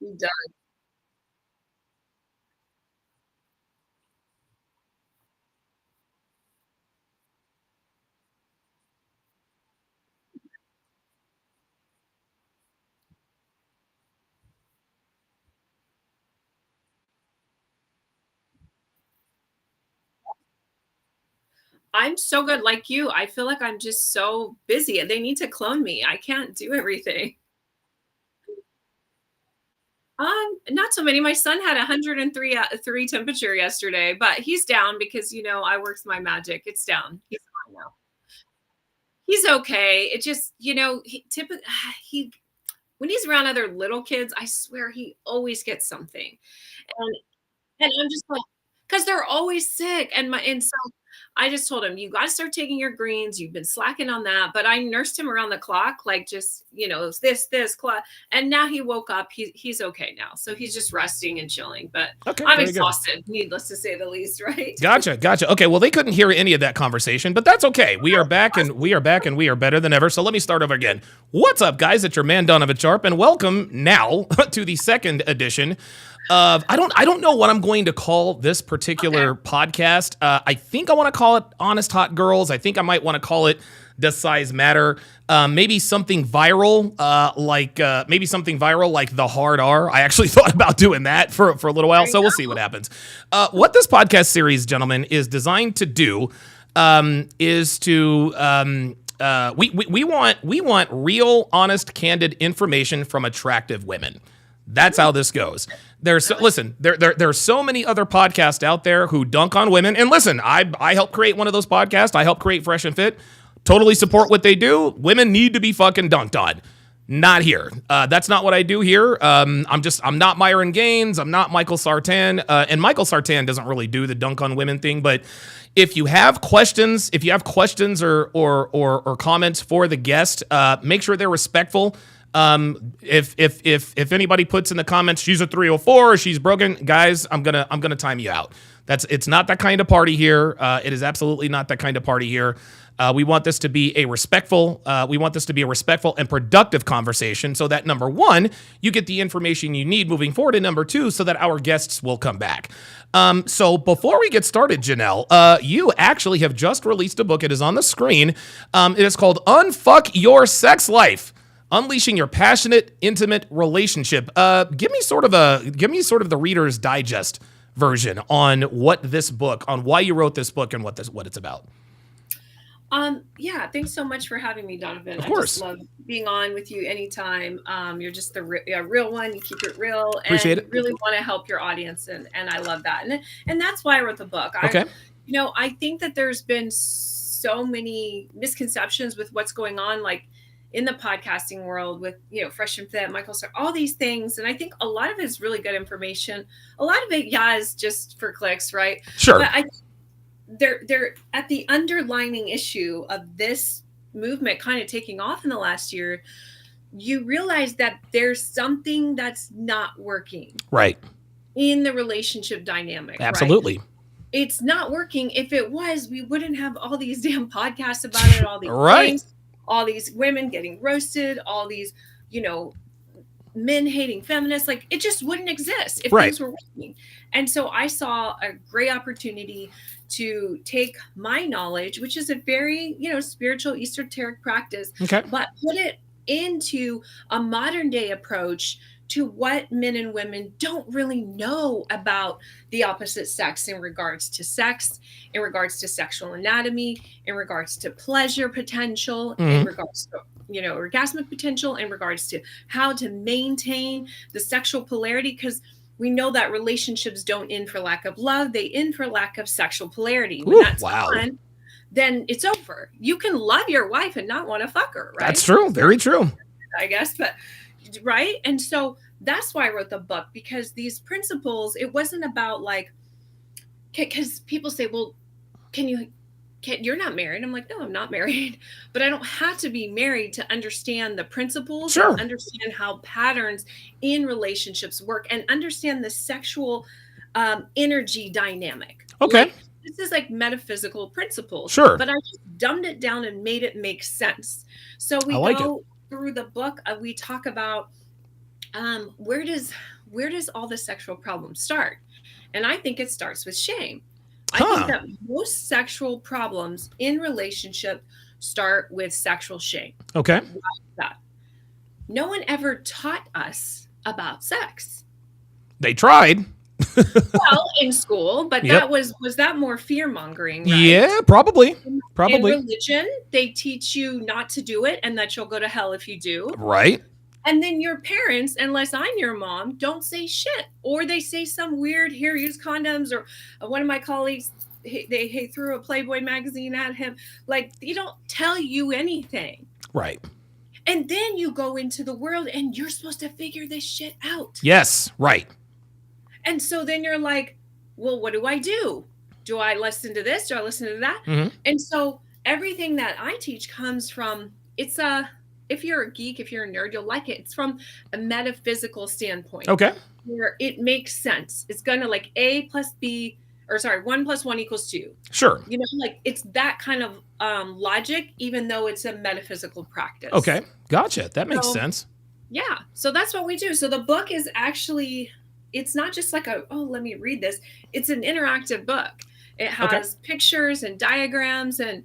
He does. I'm so good like you. I feel like I'm just so busy. They need to clone me. I can't do everything. Not so many. My son had 103 3 temperature yesterday, but he's down because I works my magic. It's down. He's fine now. He's okay. It just, he typically he when he's around other little kids, I swear he always gets something. And And I'm just like, because 'cause they're always sick, and so I just told him, "You gotta start taking your greens, you've been slacking on that," but I nursed him around the clock, like, just, it's this, clock, and now he woke up, he's okay now, so he's just resting and chilling, but Okay, I'm very good. exhausted, needless to say the least, right? Gotcha, gotcha. Okay, well, they couldn't hear any of that conversation, but that's okay. We are back, and we are back, and we are better than ever. So let me start over again. What's up, guys? It's your man Donovan Sharpe, and welcome now to the second edition of I don't know what I'm going to call this particular Okay. podcast. I think I want to call it Honest Hot Girls. I think I might want to call it Does Size Matter? Maybe something viral, maybe something viral like the hard R. I actually thought about doing that for a little while, There you so we'll see what happens. What this podcast series, gentlemen, is designed to do is to we want real, honest, candid information from attractive women. That's how this goes. Listen, there's so many other podcasts out there who dunk on women. And listen, I helped create one of those podcasts. I helped create Fresh and Fit. Totally support what they do. Women need to be fucking dunked on. Not here. That's not what I do here. I'm not Myron Gaines. I'm not Michael Sartan. And Michael Sartan doesn't really do the dunk on women thing. But if you have questions, or comments for the guest, make sure they're respectful. If anybody puts in the comments she's a 304 or she's broken, guys, I'm gonna time you out. It's not that kind of party here. It is absolutely not that kind of party here. We want this to be a respectful. We want this to be a respectful and productive conversation, so that number one, you get the information you need moving forward, and number two, so that our guests will come back. So before we get started, Janelle, you actually have just released a book. It is on the screen. It is called "Unfuck Your Sex Life: Unleashing Your Passionate, Intimate Relationship." Give me sort of the Reader's Digest version on on why you wrote this book and what it's about. Yeah, thanks so much for having me, Donovan. Of I just course, love being on with you anytime. You're just the real one. You keep it real, and appreciate you it. really want to help your audience, and I love that. And that's why I wrote the book. Okay, I think that there's been so many misconceptions with what's going on, like in the podcasting world with Fresh and Fit, Michael Star, all these things, and I think a lot of it is really good information. A lot of it, yeah, is just for clicks, right? sure, But they're at the underlining issue of this movement kind of taking off in the last year. You realize that there's something that's not working right, in the relationship dynamic, right? absolutely, It's not working. If it was, we wouldn't have all these damn podcasts about it, all these right, things, all these women getting roasted, all these, you know, men hating feminists. Like, it just wouldn't exist if right. things were working. And so I saw a great opportunity to take my knowledge, which is a very, spiritual esoteric practice, Okay, but put it into a modern day approach to what men and women don't really know about the opposite sex in regards to sex, in regards to sexual anatomy, in regards to pleasure potential, in hmm, regards to orgasmic potential, in regards to how to maintain the sexual polarity, because we know that relationships don't end for lack of love, they end for lack of sexual polarity. When Ooh, that's wow, gone, then it's over. You can love your wife and not want to fuck her, that's right? true, very true. I guess, but right. And so that's why I wrote the book, because these principles, it wasn't about like, because people say, well, can you, you're not married. I'm like, no, I'm not married, but I don't have to be married to understand the principles and Sure, understand how patterns in relationships work and understand the sexual energy dynamic. okay, Like, this is like metaphysical principles, sure, but I just dumbed it down and made it make sense. So I we like it. go through the book, we talk about Where does all the sexual problems start? And I think it starts with shame. I think Huh. that most sexual problems in relationship start with sexual shame. Okay. Why is that? No one ever taught us about sex. They tried. Well, in school, but that Yep. was that more fear mongering, right? Yeah, probably. In Probably. religion, they teach you not to do it and that you'll go to hell if you do. Right. And then your parents, unless I'm your mom, don't say shit. Or they say some weird, here, use condoms. Or one of my colleagues, they threw a Playboy magazine at him. Like, they don't tell you anything. Right. And then you go into the world and you're supposed to figure this shit out. Yes. Right. And so then you're like, well, what do I do? Do I listen to this? Do I listen to that? Mm-hmm. And so everything that I teach comes from, if you're a geek, if you're a nerd, you'll like it. It's from a metaphysical standpoint. Okay. Where it makes sense. It's going to like A plus B, or sorry, 1 + 1 = 2. Sure. You know, like it's that kind of logic, even though it's a metaphysical practice. Okay. Gotcha. That makes sense. Yeah. So that's what we do. So the book is actually, it's not just like let me read this. It's an interactive book. It has pictures and diagrams and,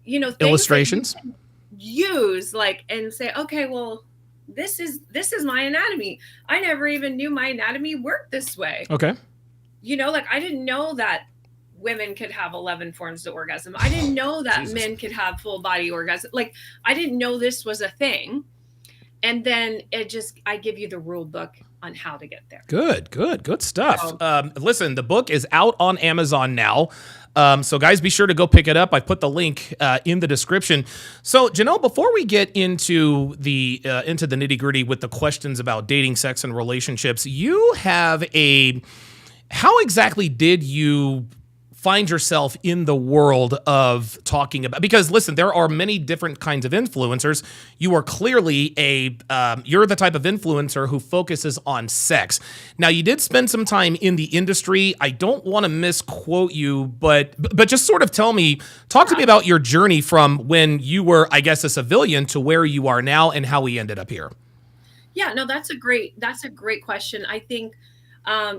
things Illustrations. that you can use and say, okay, well, this is my anatomy. I never even knew my anatomy worked this way. Okay. I didn't know that women could have 11 forms of orgasm. I didn't know that men could have full body orgasm. Like, I didn't know this was a thing. And then I give you the rule book on how to get there. Good stuff. Listen, the book is out on Amazon now. So guys, be sure to go pick it up. I put the link in the description. So Janelle, before we get into the nitty gritty with the questions about dating, sex, and relationships, you have how exactly did you find yourself in the world of talking about, because listen, there are many different kinds of influencers. You are clearly you're the type of influencer who focuses on sex. Now, you did spend some time in the industry. I don't want to misquote you, but just sort of talk to me about your journey from when you were, I guess, a civilian to where you are now and how we ended up here. Yeah, no, that's a great question. I think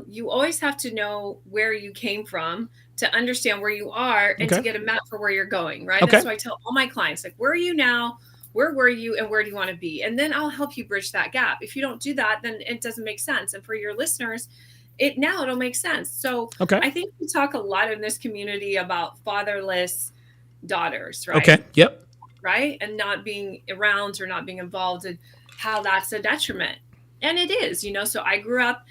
you always have to know where you came from to understand where you are and to get a map for where you're going, right? That's why I tell all my clients, like, where are you now? Where were you and where do you want to be? And then I'll help you bridge that gap. If you don't do that, then it doesn't make sense. And for your listeners, it'll make sense. So I think we talk a lot in this community about fatherless daughters, right? Okay. Yep. Right? And not being around or not being involved, and how that's a detriment. And it is, so I grew up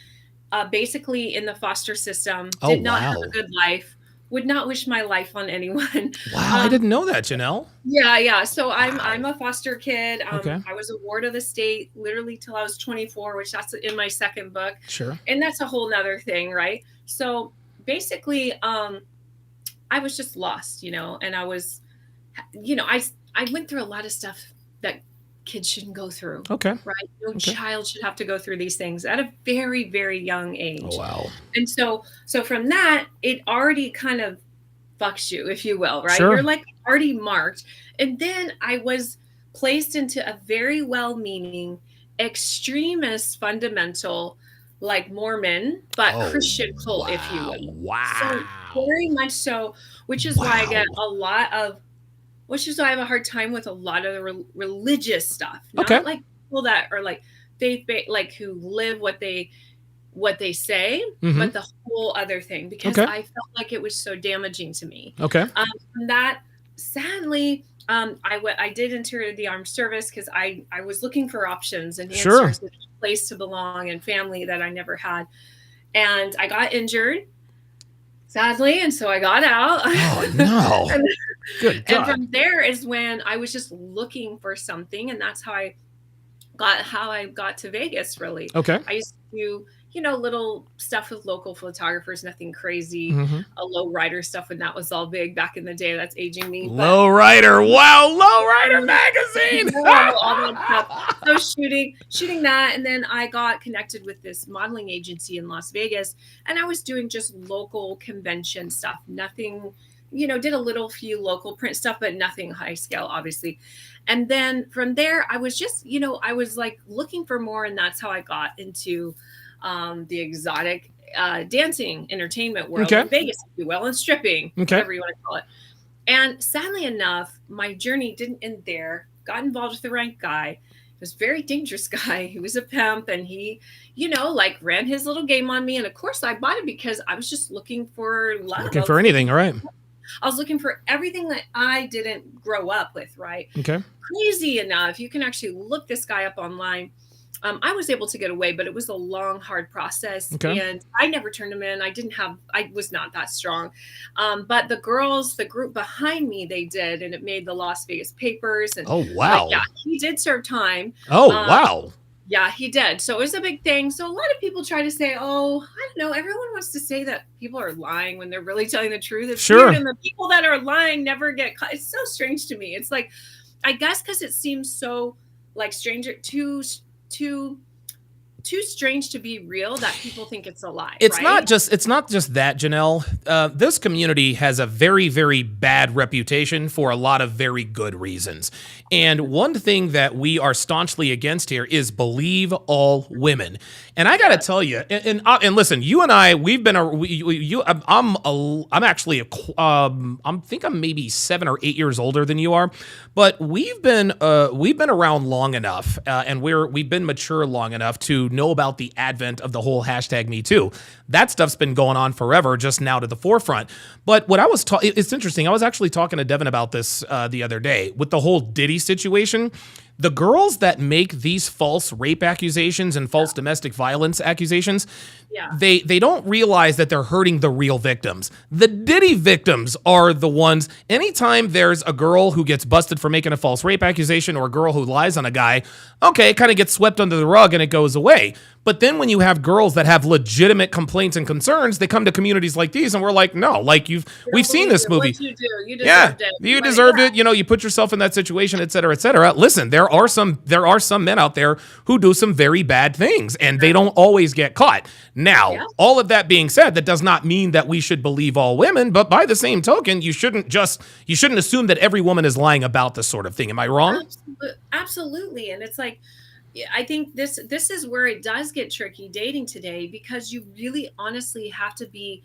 basically in the foster system, did not have a good life, would not wish my life on anyone. Wow, I didn't know that, Janelle. Yeah. So I'm a foster kid. I was a ward of the state literally till I was 24, which that's in my second book. Sure. And that's a whole nother thing, right? So basically, I was just lost, and I was, I went through a lot of stuff that kids shouldn't go through. Okay. Right? No child should have to go through these things at a very, very young age. Oh, wow. And so from that, it already kind of fucks you, if you will, right? Sure. You're like already marked. And then I was placed into a very well-meaning, extremist, fundamental, like Mormon, but Christian cult, if you will. Wow. So very much so, which is why I get which is why I have a hard time with a lot of the religious stuff. Not like people that are like faith-based, like who live what they say, but the whole other thing, because I felt like it was so damaging to me. And that, sadly, I did enter the armed service because I was looking for options and answers, and a place to belong and family that I never had. And I got injured, sadly, and so I got out. Oh, no. Good God. And from there is when I was just looking for something, and that's how I got to Vegas, really. I used to do, little stuff with local photographers, nothing crazy. A low rider stuff when that was all big back in the day. That's aging me. Low rider. Wow. Low rider magazine. All that stuff. So shooting that. And then I got connected with this modeling agency in Las Vegas, and I was doing just local convention stuff, nothing did a little few local print stuff, but nothing high scale, obviously. And then from there, I was just, I was like looking for more. And that's how I got into the exotic dancing entertainment world Okay. in Vegas, if you will, and stripping, Okay. whatever you want to call it. And sadly enough, my journey didn't end there. Got involved with the right guy. He was a very dangerous guy. He was a pimp, and he, like ran his little game on me. And of course, I bought it because I was just looking for love. Looking for anything, all right? I was looking for everything that I didn't grow up with, right? Okay. Crazy enough, you can actually look this guy up online. I was able to get away, but it was a long, hard process. Okay. And I never turned him in. I was not that strong. But the girls, the group behind me, they did. And it made the Las Vegas papers. And Oh, wow. yeah, he did serve time. Oh, wow. Yeah, he did. So it was a big thing. So a lot of people try to say, oh, I don't know. Everyone wants to say that people are lying when they're really telling the truth. It's Sure. weird, and the people that are lying never get caught. It's so strange to me. It's like, I guess because it seems so like too strange to be real that people think it's a lie. It's right? not just that, Janelle. This community has a very, very bad reputation for a lot of very good reasons. And one thing that we are staunchly against here is believe all women. And I got to tell you, and listen, you and I, we've been I think I'm maybe 7 or 8 years older than you are, but we've been around long enough, and we've been mature long enough to know about the advent of the whole hashtag Me Too. That stuff's been going on forever, just now to the forefront. But what I was it's interesting. I was actually talking to Devin about this the other day with the whole Diddy situation. The girls that make these false rape accusations and false domestic violence accusations, they don't realize that they're hurting the real victims. The Diddy victims are the ones. Anytime there's a girl who gets busted for making a false rape accusation or a girl who lies on a guy, okay, it kind of gets swept under the rug and it goes away. But then when you have girls that have legitimate complaints and concerns, they come to communities like these and we're like, no, like we've seen this movie. What you do, you deserved it. You deserved it. You put yourself in that situation, et cetera, et cetera. Listen, there are some men out there who do some very bad things and they don't always get caught. Now, all of that being said, that does not mean that we should believe all women, but by the same token, you shouldn't assume that every woman is lying about this sort of thing. Am I wrong? Absolutely. And it's like, I think this is where it does get tricky dating today, because you really honestly have to be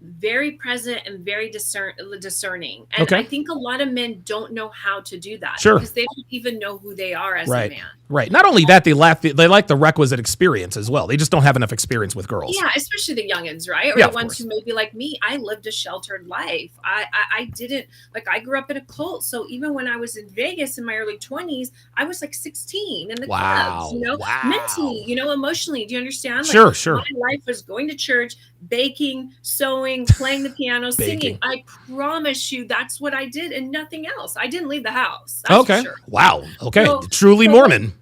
very present and very discerning. And I think a lot of men don't know how to do that. Sure. Because they don't even know who they are as a man. Right. Not only that, they lack the requisite experience as well. They just don't have enough experience with girls. Yeah, especially the youngins, right? Or the ones who may be like me. I lived a sheltered life. I didn't, like, I grew up in a cult. So even when I was in Vegas in my early 20s, I was like 16 in the clubs, mentally, emotionally. Do you understand? Sure, like, sure. My life was going to church, baking, sewing, playing the piano, singing. I promise you that's what I did and nothing else. I didn't leave the house. Okay. Sure. Wow. Okay. So, truly Mormon.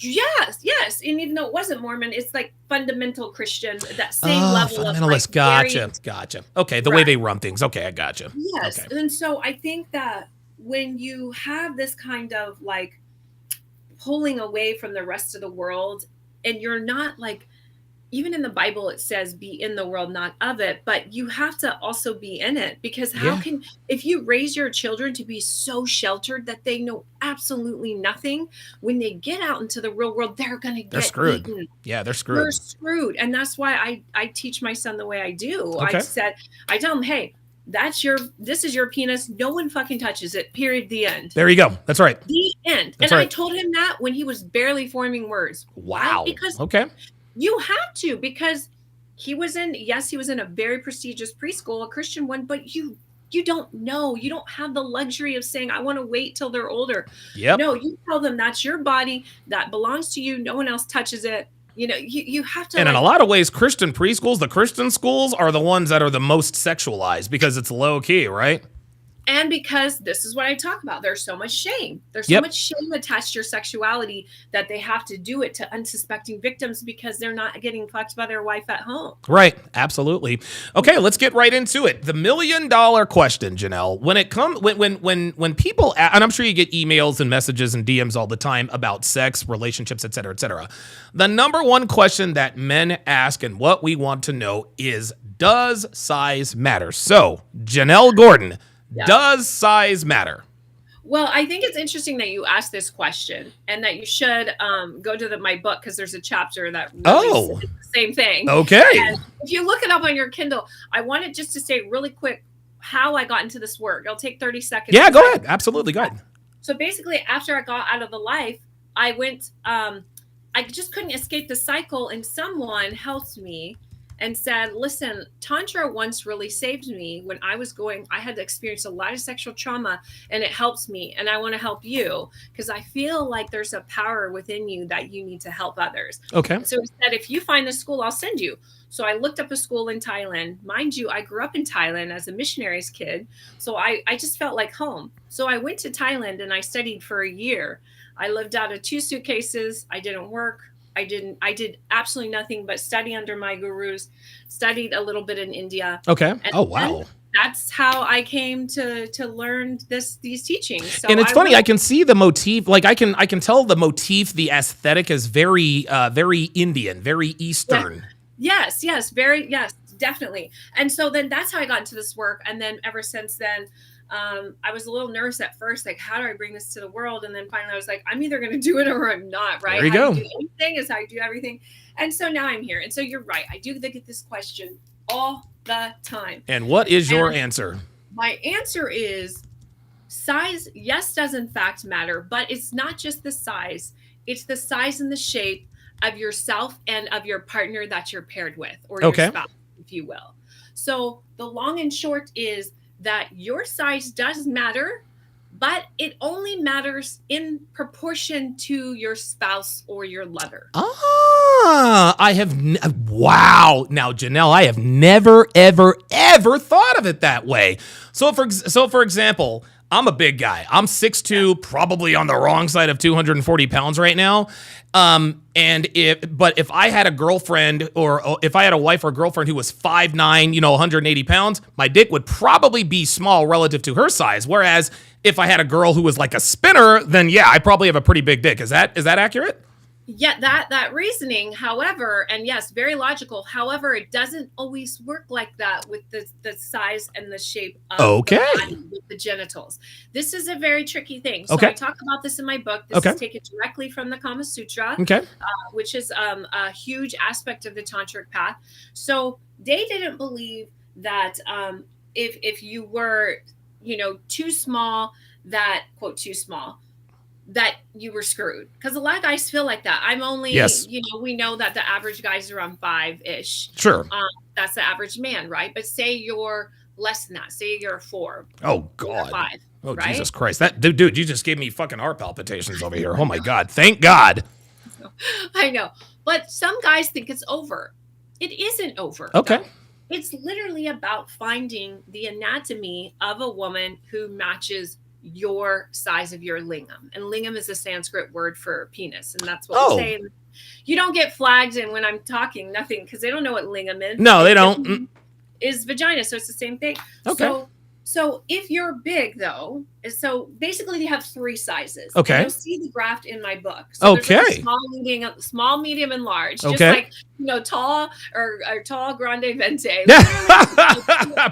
Yes. And even though it wasn't Mormon, it's like fundamental Christian, that same level fundamentalist. of like gotcha. Okay, the way they run things. Okay, I gotcha. Yes. Okay. And so I think that when you have this kind of like pulling away from the rest of the world, and you're not like, even in the Bible, it says be in the world, not of it, but you have to also be in it, because if you raise your children to be so sheltered that they know absolutely nothing, when they get out into the real world, they're going to get screwed. Eaten. Yeah, they're screwed. They're screwed. And that's why I teach my son the way I do. Okay. I tell him, hey, this is your penis. No one fucking touches it. Period. The end. There you go. That's right. The end. That's and right. I told him that when he was barely forming words. Wow. Because you have to, because he was in a very prestigious preschool, a Christian one, but you don't know. You don't have the luxury of saying, I want to wait till they're older. Yep. No, you tell them that's your body, that belongs to you. No one else touches it. You have to. And in a lot of ways, Christian preschools, the Christian schools are the ones that are the most sexualized because it's low key, right? And because this is what I talk about, there's so much shame. There's so Yep. much shame attached to your sexuality that they have to do it to unsuspecting victims because they're not getting fucked by their wife at home. Right. Absolutely. Okay, let's get right into it. The $1,000,000 question, Janelle. When it comes when people and I'm sure you get emails and messages and DMs all the time about sex, relationships, et cetera, et cetera. The number one question that men ask and what we want to know is, does size matter? So, Janelle Gordon, Yeah. does size matter? Well, I think it's interesting that you asked this question and that you should go to my book because there's a chapter that really says the same thing. Okay. And if you look it up on your Kindle, I wanted just to say really quick how I got into this work. It'll take 30 seconds. Yeah, go ahead. Absolutely. Go ahead. So basically, after I got out of the life, I went, I just couldn't escape the cycle, and someone helped me and said, listen, Tantra once really saved me when I had to experience a lot of sexual trauma, and it helps me. And I want to help you because I feel like there's a power within you that you need to help others. Okay. So he said, if you find a school, I'll send you. So I looked up a school in Thailand. Mind you, I grew up in Thailand as a missionary's kid. So I just felt like home. So I went to Thailand and I studied for a year. I lived out of 2 suitcases. I didn't work. I did absolutely nothing but study under my gurus, studied a little bit in India. Okay. And oh, wow. That's how I came to learn these teachings. So and it's funny, I can see the motif, like I can tell the motif, the aesthetic is very Indian, very Eastern. Yes, definitely. And so then that's how I got into this work. And then ever since then, I was a little nervous at first, like, how do I bring this to the world? And then finally I was like, I'm either going to do it or I'm not, right? There you go. How you do anything is how you do everything. And so now I'm here. And so you're right. I do get this question all the time. And what is your answer? My answer is size, yes, does in fact matter, but it's not just the size. It's the size and the shape of yourself and of your partner that you're paired with, or your spouse, if you will. So the long and short is that your size does matter, but it only matters in proportion to your spouse or your lover. Wow. Now, Janelle, I have never, ever, ever thought of it that way. So for example, I'm a big guy. I'm 6'2", probably on the wrong side of 240 pounds right now. But if I had a girlfriend, or if I had a wife or girlfriend who was 5'9", 180 pounds, my dick would probably be small relative to her size. Whereas if I had a girl who was like a spinner, then yeah, I probably have a pretty big dick. Is that accurate? Yeah, that reasoning, however, and yes, very logical. However, it doesn't always work like that with the size and the shape of the body, with the genitals. This is a very tricky thing. So I talk about this in my book. This is taken directly from the Kama Sutra, which is a huge aspect of the tantric path. So they didn't believe that if you were, too small, that quote too small, that you were screwed, because a lot of guys feel like that. I'm only, we know that the average guy's around 5-ish. Sure. That's the average man, right? But say you're less than that. Say you're 4. Oh God. 5. Oh right? Jesus Christ! That dude, you just gave me fucking heart palpitations over here. Oh my God! Thank God. I know, but some guys think it's over. It isn't over. Okay. Though. It's literally about finding the anatomy of a woman who matches your size of your lingam. And lingam is a Sanskrit word for penis. And that's what we say. You don't get flagged. And when I'm talking, nothing, because they don't know what lingam is. No, they don't. Is vagina. So it's the same thing. Okay. So if you're big, though, so basically you have 3 sizes. Okay. And you'll see the graph in my book. So there's like small, medium, and large. Okay. Just like, tall or tall, grande, venti.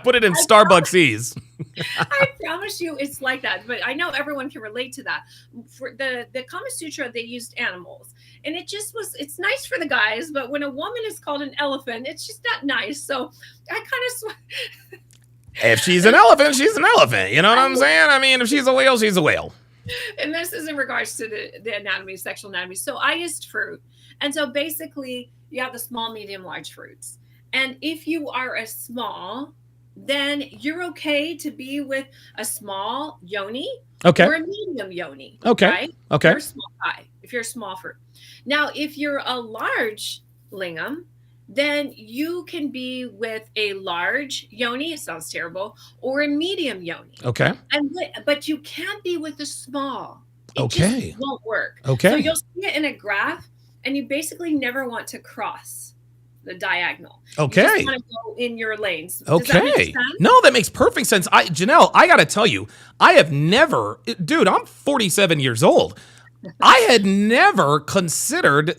Put it in Starbucks ease. I promise you it's like that. But I know everyone can relate to that. For the Kama Sutra, they used animals. And it's nice for the guys. But when a woman is called an elephant, it's just not nice. So I kind of... If she's an elephant, she's an elephant. You know what I'm saying? I mean, if she's a whale, she's a whale. And this is in regards to the anatomy, sexual anatomy. So I used fruit. And so basically you have the small, medium, large fruits. And if you are a small, then you're okay to be with a small yoni or a medium yoni. Okay. Right? Okay. If you're a small guy, if you're a small fruit. Now, if you're a large lingam, then you can be with a large yoni, it sounds terrible, or a medium yoni. Okay. But you can't be with the small. It just Okay. won't work. So Okay. you'll see it in a graph, and you basically never want to cross the diagonal. You just Okay. want to go in your lanes. Does that make Okay. sense? No, that makes perfect sense. Janelle, I got to tell you, I have never, dude, I'm 47 years old. I had never considered,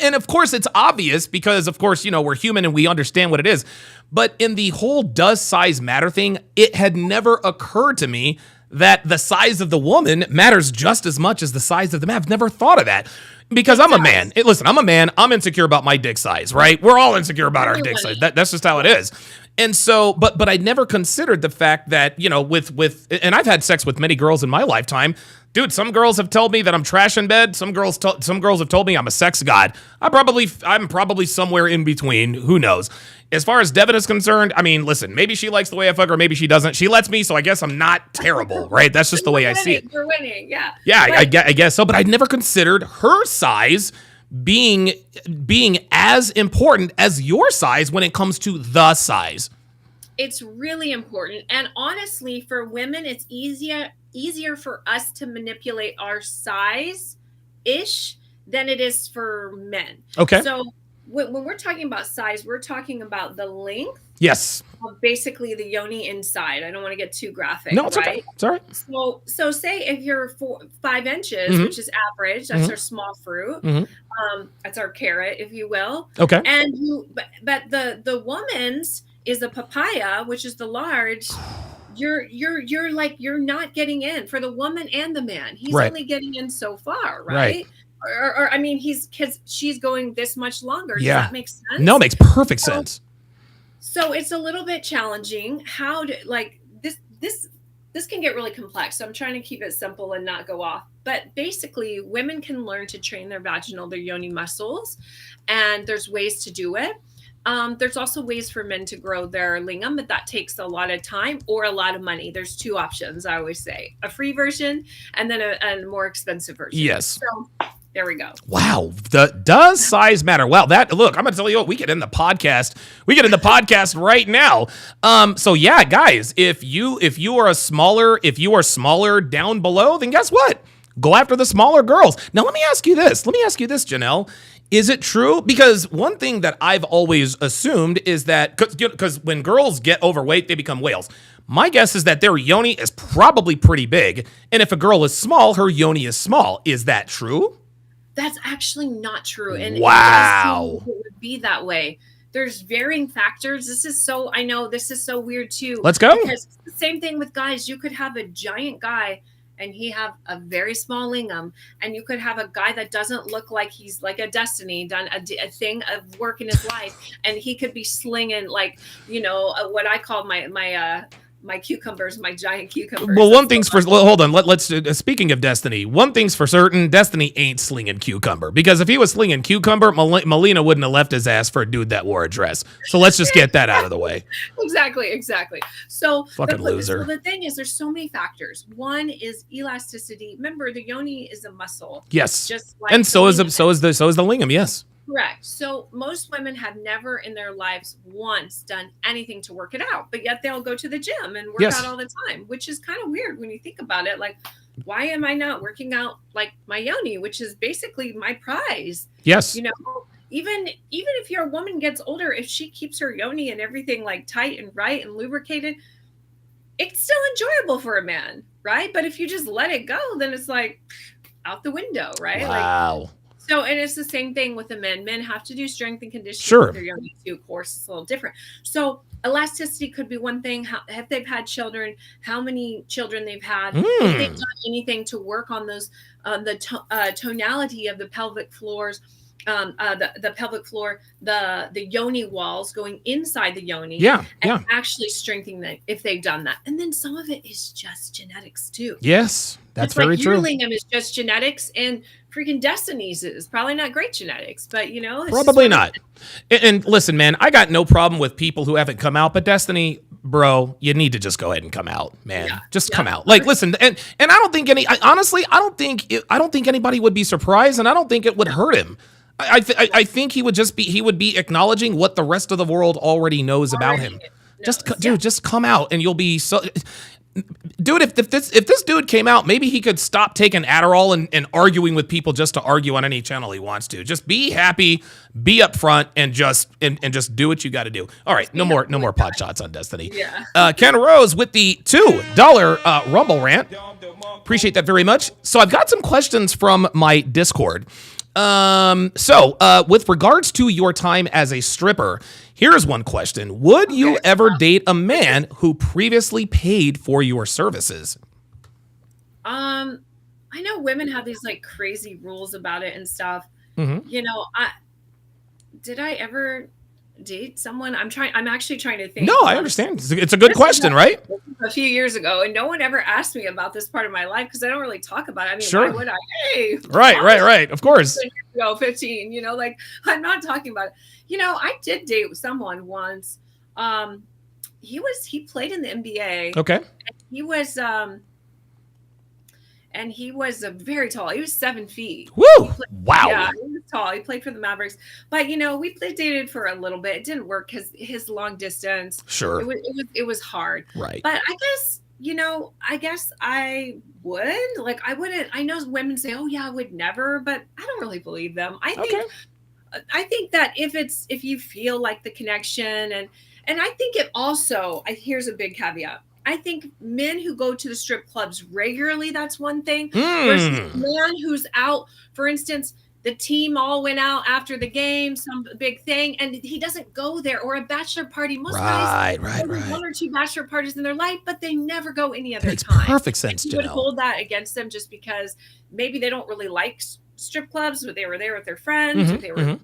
and of course it's obvious because of course, we're human and we understand what it is. But in the whole does size matter thing, it had never occurred to me that the size of the woman matters just as much as the size of the man. I've never thought of that. Because I'm a man. Listen, I'm a man. I'm insecure about my dick size, right? We're all insecure about our dick size. That's just how it is. And so, but I never considered the fact that, and I've had sex with many girls in my lifetime. Dude, some girls have told me that I'm trash in bed. Some girls have told me I'm a sex god. I'm probably somewhere in between. Who knows? As far as Devin is concerned, I mean, listen, maybe she likes the way I fuck her, maybe she doesn't. She lets me, so I guess I'm not terrible, right? That's just the way I see it. You're winning, yeah. Yeah, I guess so. But I'd never considered her size being as important as your size when it comes to the size. It's really important. And honestly, for women, it's easier for us to manipulate our size-ish than it is for men. Okay. So when we're talking about size, we're talking about the length. Yes. Of basically the yoni inside. I don't want to get too graphic. No, it's right? okay. It's all right. So say if you're 5 inches, which is average, that's our small fruit. That's our carrot, if you will. Okay. And but the woman's is a papaya, which is the large. You're not getting in for the woman and the man. He's only getting in so far, right? Or I mean, she's going this much longer. Does that make sense? No, it makes perfect sense. So it's a little bit challenging. How to this can get really complex. So I'm trying to keep it simple and not go off. But basically, women can learn to train their yoni muscles, and there's ways to do it. There's also ways for men to grow their lingam, but that takes a lot of time or a lot of money. There's 2 options, I always say: a free version and then a more expensive version. Yes. So there we go. Wow. Does size matter? Wow. Look, I'm going to tell you what, we get in the podcast. We get in the podcast right now. So yeah, guys, if you are smaller down below, then guess what? Go after the smaller girls. Now, let me ask you this, Janelle. Is it true? Because one thing that I've always assumed is that because when girls get overweight, they become whales. My guess is that their yoni is probably pretty big. And if a girl is small, her yoni is small. Is that true? That's actually not true. And wow, it would be that way. There's varying factors. I know this is so weird too. Let's go. Because it's the same thing with guys. You could have a giant guy and he have a very small lingam, and you could have a guy that doesn't look like he's like a destiny, done a thing of work in his life, and he could be slinging what I call my cucumbers, my giant cucumbers. Well, hold on. Let's speaking of Destiny, one thing's for certain: Destiny ain't slinging cucumber. Because if he was slinging cucumber, Melina wouldn't have left his ass for a dude that wore a dress. So let's just get that out of the way. Exactly. So fucking loser. So the thing is, there's so many factors. One is elasticity. Remember, the yoni is a muscle. Yes. Just like and so is the lingam. Yes. Correct. So most women have never in their lives once done anything to work it out, but yet they'll go to the gym and work out all the time, which is kind of weird when you think about it. Like, why am I not working out like my yoni, which is basically my prize? Yes. Even if your woman gets older, if she keeps her yoni and everything like tight and right and lubricated, it's still enjoyable for a man, right? But if you just let it go, then it's like out the window, right? Wow. So, and it's the same thing with the men. Men have to do strength and conditioning. Sure. With their yoni too. Of course, it's a little different. So elasticity could be one thing. If they've had children, how many children they've had, if they've done anything to work on those, the tonality of the pelvic floors, the pelvic floor, the yoni walls going inside the yoni, and actually strengthening them if they've done that. And then some of it is just genetics too. Yes, that's very true. Your lingam is just genetics, and freaking Destiny's is probably not great genetics, but it's probably not. And listen, man, I got no problem with people who haven't come out, but Destiny, bro, you need to just go ahead and come out, man. Just come out. Like, listen, and I don't think honestly, I don't think anybody would be surprised, and I don't think it would hurt him. I think he would be acknowledging what the rest of the world already knows about him. Just come out and you'll be so. Dude, if this dude came out, maybe he could stop taking Adderall and arguing with people just to argue on any channel he wants to. Just be happy, be upfront, and just do what you got to do. All right, no more pot shots on Destiny. Yeah. Ken Rose with the $2 Rumble rant. Appreciate that very much. So I've got some questions from my Discord. With regards to your time as a stripper, here's one question. Would you ever date a man who previously paid for your services? I know women have these like crazy rules about it and stuff. Mm-hmm. You know, did I ever date someone? I'm actually trying to think. No, I understand. It's a good question, right? A few years ago, and no one ever asked me about this part of my life because I don't really talk about it. I mean, sure. Why would I? Hey, right. Of course. 15, like I'm not talking about it. I did date someone once. He played in the NBA. Okay. And he was very tall. He was 7 feet. Woo! Wow. Yeah, he was tall. He played for the Mavericks. But we dated for a little bit. It didn't work because his long distance. Sure. It was hard. Right. But I guess I would. Like I wouldn't. I know women say, "Oh yeah, I would never," but I don't really believe them. I think that if you feel like the connection and I think it also. Here's a big caveat. I think men who go to the strip clubs regularly, that's one thing. Versus a man who's out, for instance, the team all went out after the game, some big thing, and he doesn't go there, or a bachelor party. Most guys one or two bachelor parties in their life, but they never go any other time. Makes perfect sense, Janelle. You would hold that against them just because maybe they don't really like strip clubs, but they were there with their friends. Mm-hmm, or they were,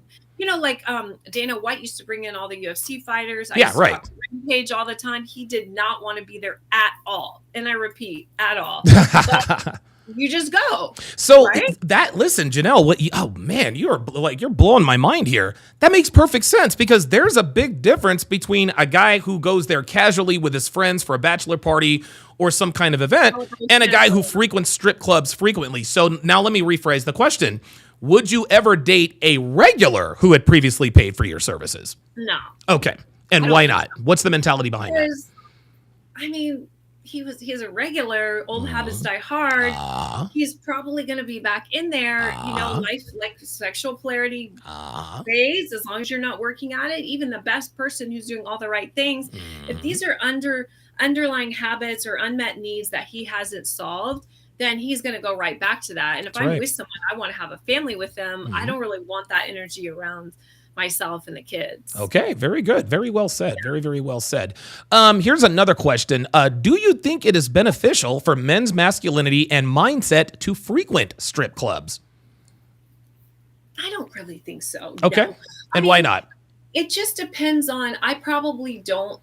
like Dana White used to bring in all the UFC fighters. I used to talk to Rampage all the time. He did not want to be there at all. And I repeat, at all. But you just go. So listen, Janelle, you're blowing my mind here. That makes perfect sense because there's a big difference between a guy who goes there casually with his friends for a bachelor party or some kind of event and a guy who frequents strip clubs frequently. So now let me rephrase the question. Would you ever date a regular who had previously paid for your services? No. Okay. And why not? What's the mentality behind that? I mean, he's a regular. Old habits die hard. He's probably going to be back in there. Life like sexual polarity phase. As long as you're not working at it, even the best person who's doing all the right things, if these are underlying habits or unmet needs that he hasn't solved, then he's going to go right back to that. And if I'm with someone, I want to have a family with them. I don't really want that energy around myself and the kids. Okay, very good. Very well said. Very, very well said. Here's another question. Do you think it is beneficial for men's masculinity and mindset to frequent strip clubs? I don't really think so. Okay. No. And why not? It just depends on, I probably don't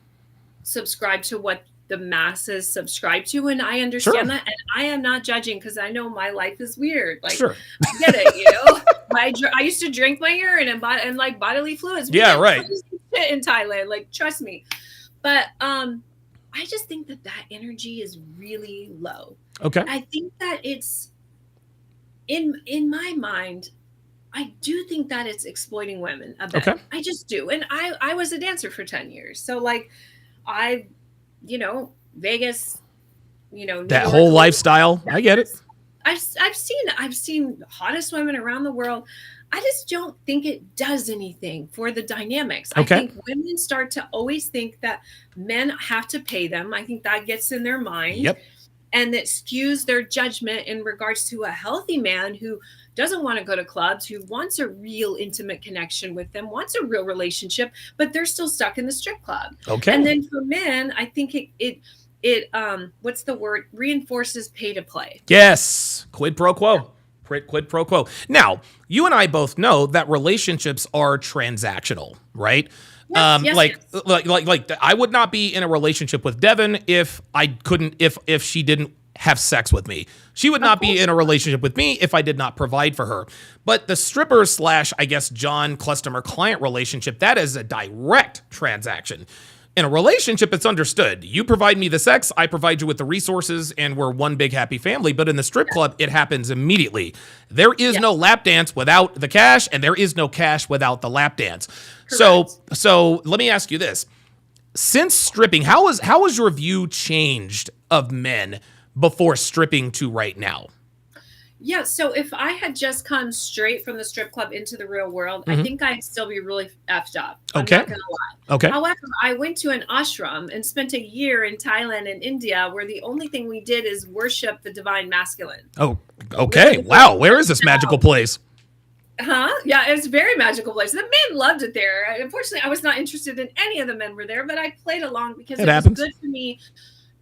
subscribe to what the masses subscribe to, and I understand that, and I am not judging because I know my life is weird. Like, I get it, I used to drink my urine and like bodily fluids. Yeah, right. In Thailand, like trust me, but I just think that energy is really low. Okay, I think that it's in my mind. I do think that it's exploiting women a bit. Okay. I just do, and I was a dancer for 10 years, so like Vegas, that whole lifestyle. I get it. I've seen the hottest women around the world. I just don't think it does anything for the dynamics. Okay. I think women start to always think that men have to pay them. I think that gets in their mind. Yep. And that skews their judgment in regards to a healthy man who doesn't want to go to clubs, who wants a real intimate connection with them, wants a real relationship, but they're still stuck in the strip club. Okay. And then for men, I think it what's the word? Reinforces pay to play. Yes. Quid pro quo. Quid pro quo. Now, you and I both know that relationships are transactional, right? Yes, like I would not be in a relationship with Devin if I couldn't, if she didn't have sex with me. She would not be in a relationship with me if I did not provide for her. But the stripper / I guess John customer client relationship, that is a direct transaction. In a relationship, it's understood. You provide me the sex, I provide you with the resources, and we're one big happy family. But in the strip club, it happens immediately. There is no lap dance without the cash, and there is no cash without the lap dance. So let me ask you this. Since stripping, how has your view changed of men before stripping to right now? Yeah, so if I had just come straight from the strip club into the real world, I think I'd still be really effed up. I'm not gonna lie. Okay. However, I went to an ashram and spent a year in Thailand and India where the only thing we did is worship the divine masculine. Oh, okay. Wow. Where is this magical place? Yeah, it's a very magical place. The men loved it there. Unfortunately, I was not interested in any of the men were there, but I played along because it was good for me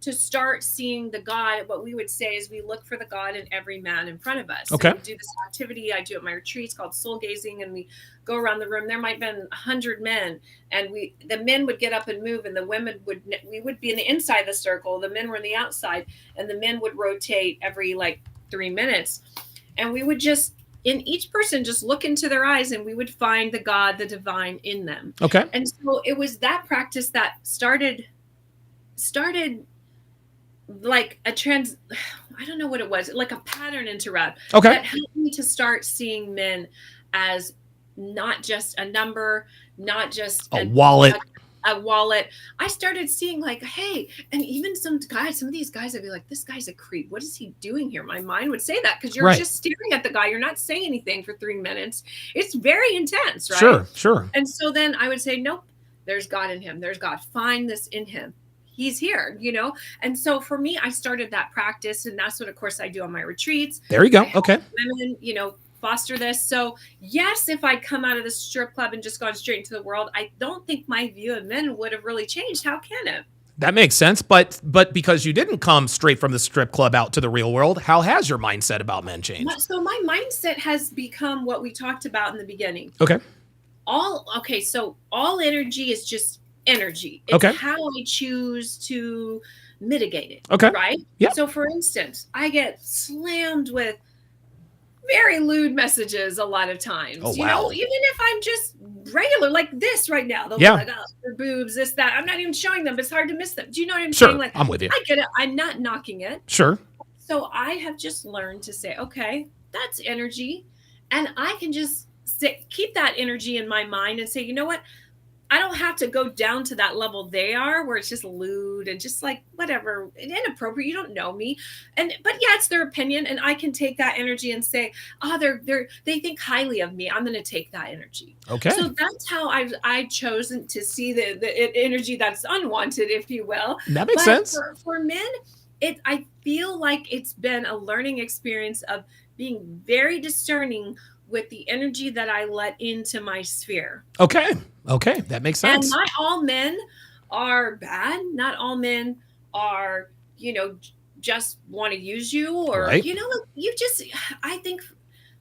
to start seeing the God. What we would say is we look for the God in every man in front of us. Okay. So we do this activity I do at my retreats called soul gazing, and we go around the room. There might have been 100 men, and the men would get up and move, and the women we would be in the inside of the circle. The men were in the outside, and the men would rotate every like 3 minutes, and we would just in each person just look into their eyes, and we would find the God, the divine in them. Okay. And so it was that practice that started like I don't know what it was, like a pattern interrupt that helped me to start seeing men as not just a number, not just a wallet. A wallet. I started seeing like, hey, and even some of these guys, I'd be like, this guy's a creep. What is he doing here? My mind would say that because you're just staring at the guy. You're not saying anything for 3 minutes. It's very intense, right? Sure. And so then I would say, nope, there's God in him. There's God. Find this in him. He's here, And so for me, I started that practice, and that's what, of course, I do on my retreats. There you go. Okay. Women, foster this. So yes, if I'd come out of the strip club and just gone straight into the world, I don't think my view of men would have really changed. How can it? That makes sense. But because you didn't come straight from the strip club out to the real world, how has your mindset about men changed? So my mindset has become what we talked about in the beginning. Okay. So all energy is just energy. It's how I choose to mitigate it. Okay. Right? Yeah. So for instance, I get slammed with very lewd messages a lot of times. Oh, wow. Even if I'm just regular like this right now. They'll be like, oh, your boobs, this, that. I'm not even showing them, but it's hard to miss them. Do you know what I'm saying? Like, I'm with you. I get it. I'm not knocking it. Sure. So I have just learned to say, okay, that's energy. And I can just keep that energy in my mind and say, you know what? I don't have to go down to that level they are, where it's just lewd and just like whatever, inappropriate. You don't know me, but yeah, it's their opinion, and I can take that energy and say, oh, they think highly of me. I'm going to take that energy. Okay. So that's how I've chosen to see the energy that's unwanted, if you will. That makes sense. For men, I feel like it's been a learning experience of being very discerning with the energy that I let into my sphere. Okay. That makes sense. And not all men are bad. Not all men are, just want to use you or, I think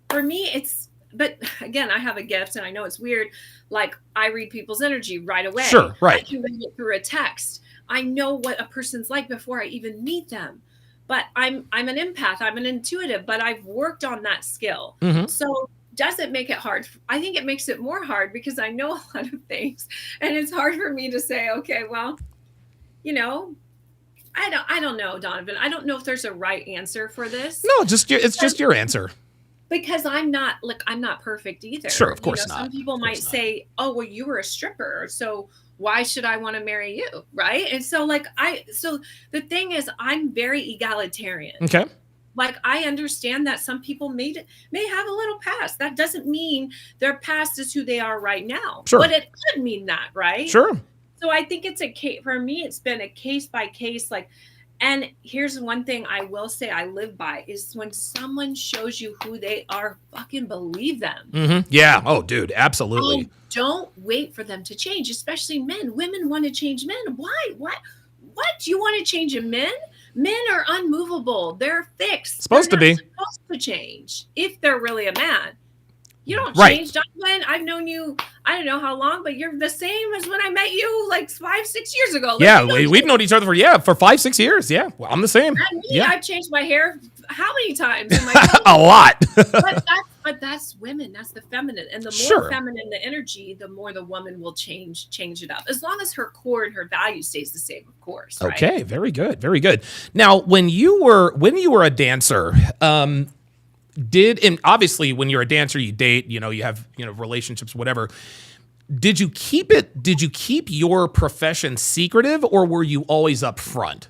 for me, but again, I have a gift and I know it's weird. Like I read people's energy right away. Sure. Right. I can read it through a text. I know what a person's like before I even meet them. But I'm an empath. I'm an intuitive, but I've worked on that skill. Mm-hmm. So does it make it hard? I think it makes it more hard because I know a lot of things, and it's hard for me to say, okay, well, I don't know, Donovan. I don't know if there's a right answer for this. No, it's just your answer. Because I'm not perfect either. Sure, of course not. Some people might say, oh, well, you were a stripper, so why should I want to marry you? Right. And so so the thing is, I'm very egalitarian. Okay. Like I understand that some people may have a little past. That doesn't mean their past is who they are right now. Sure. But it could mean that, right? Sure. So I think it's for me, it's been a case by case, and here's one thing I will say I live by is when someone shows you who they are, fucking believe them. Mm-hmm. Yeah. Oh, dude, absolutely. Don't wait for them to change, especially men. Women want to change men. Why? What? Do you want to change a men? Men are unmovable. They're fixed. Supposed to be. Supposed to change if they're really a man. You don't right. change, Donovan. I've known you, I don't know how long, but you're the same as when I met you like 5-6 years ago. Yeah, we've known each other for 5-6 years. Yeah, well, I'm the same. I've changed my hair how many times? A lot. but that's women. That's the feminine. And the more Sure. feminine the energy, the more the woman will change it up. As long as her core and her value stays the same, of course, right? Okay, very good, very good. Now, when you were a dancer, and obviously when you're a dancer, you date, you have relationships, whatever. Did you keep your profession secretive, or were you always up front?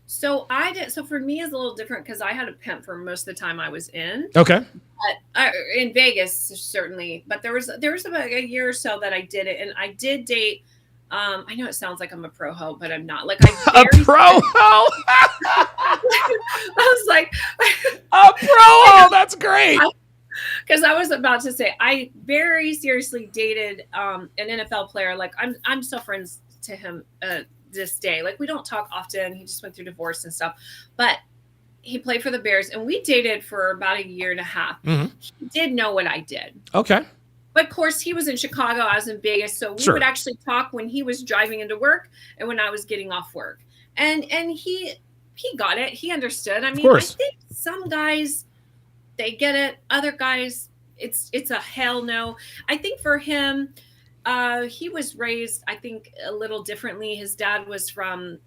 So I did. So for me, it's a little different because I had a pimp for most of the time I was in. Okay. But in Vegas, certainly. But there was about a year or so that I did it, and I did date. I know it sounds like I'm a pro hoe, but I'm not. Like I A very, pro hoe. I was like, A pro hoe. That's great. because I was about to say I very seriously dated an NFL player. Like I'm still friends to him this day. Like we don't talk often. He just went through divorce and stuff, but he played for the Bears, and we dated for about a year and a half. Mhm. He did know what I did. Okay. But of course, he was in Chicago. I was in Vegas, so we Sure. would actually talk when he was driving into work and when I was getting off work. And he got it. He understood. I Of mean, I course. think some guys they get it. Other guys, it's a hell no. I think for him, he was raised, I think, a little differently. His dad was from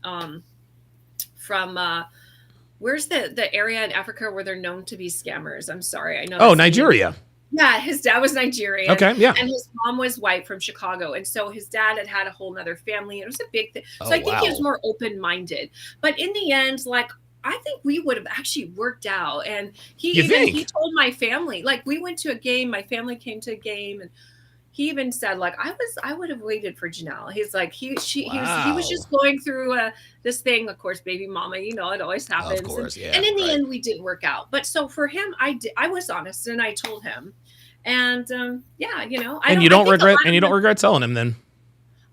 where's the area in Africa where they're known to be scammers? I'm sorry, I know. Oh, That's Nigeria. Yeah, his dad was Nigerian. Okay. Yeah. And his mom was white from Chicago. And so his dad had a whole nother family. It was a big thing. So Oh, I think he was wow. more open minded. But in the end, like, I think we would have actually worked out. And You he think? told my family, like, we went to a game, my family came to a game, and he even said, like, I would have waited for Janelle. He's like, he was Wow. just going through this thing, of course, baby mama, it always Of happens. course. Yeah. And in the Right. end, we didn't work out. But so for him, I was honest and I told him. And yeah, I And don't. you I don't think a regret lot and of you don't them. regret telling him then.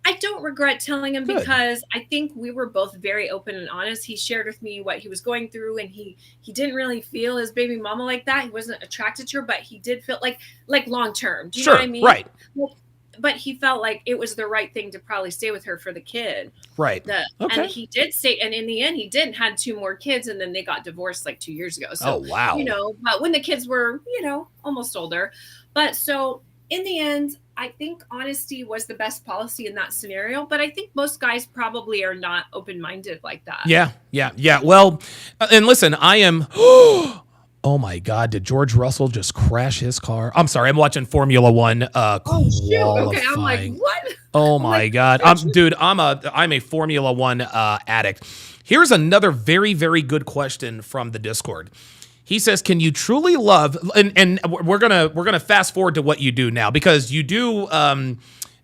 I don't regret telling him Good. because I think we were both very open and honest. He shared with me what he was going through, and he didn't really feel his baby mama like that. He wasn't attracted to her, but he did feel like long term. Do you know what I Sure. mean? Right. Like, but he felt like it was the right thing to probably stay with her for the kid. Right. And Okay. he did say, and in the end, he did had two more kids, and then they got divorced like 2 years ago. Oh, So wow. but when the kids were almost older, but so in the end, I think honesty was the best policy in that scenario. But I think most guys probably are not open minded like that. Yeah. Yeah. Yeah. Well, and listen, I am. Oh my God! Did George Russell just crash his car? I'm sorry. I'm watching Formula One Oh shoot! Okay, I'm like, qualifying. what? Oh I'm like, my God! Dude, I'm a Formula One addict. Here's another very very good question from the Discord. He says, "Can you truly love?" And we're gonna fast forward to what you do now because you do a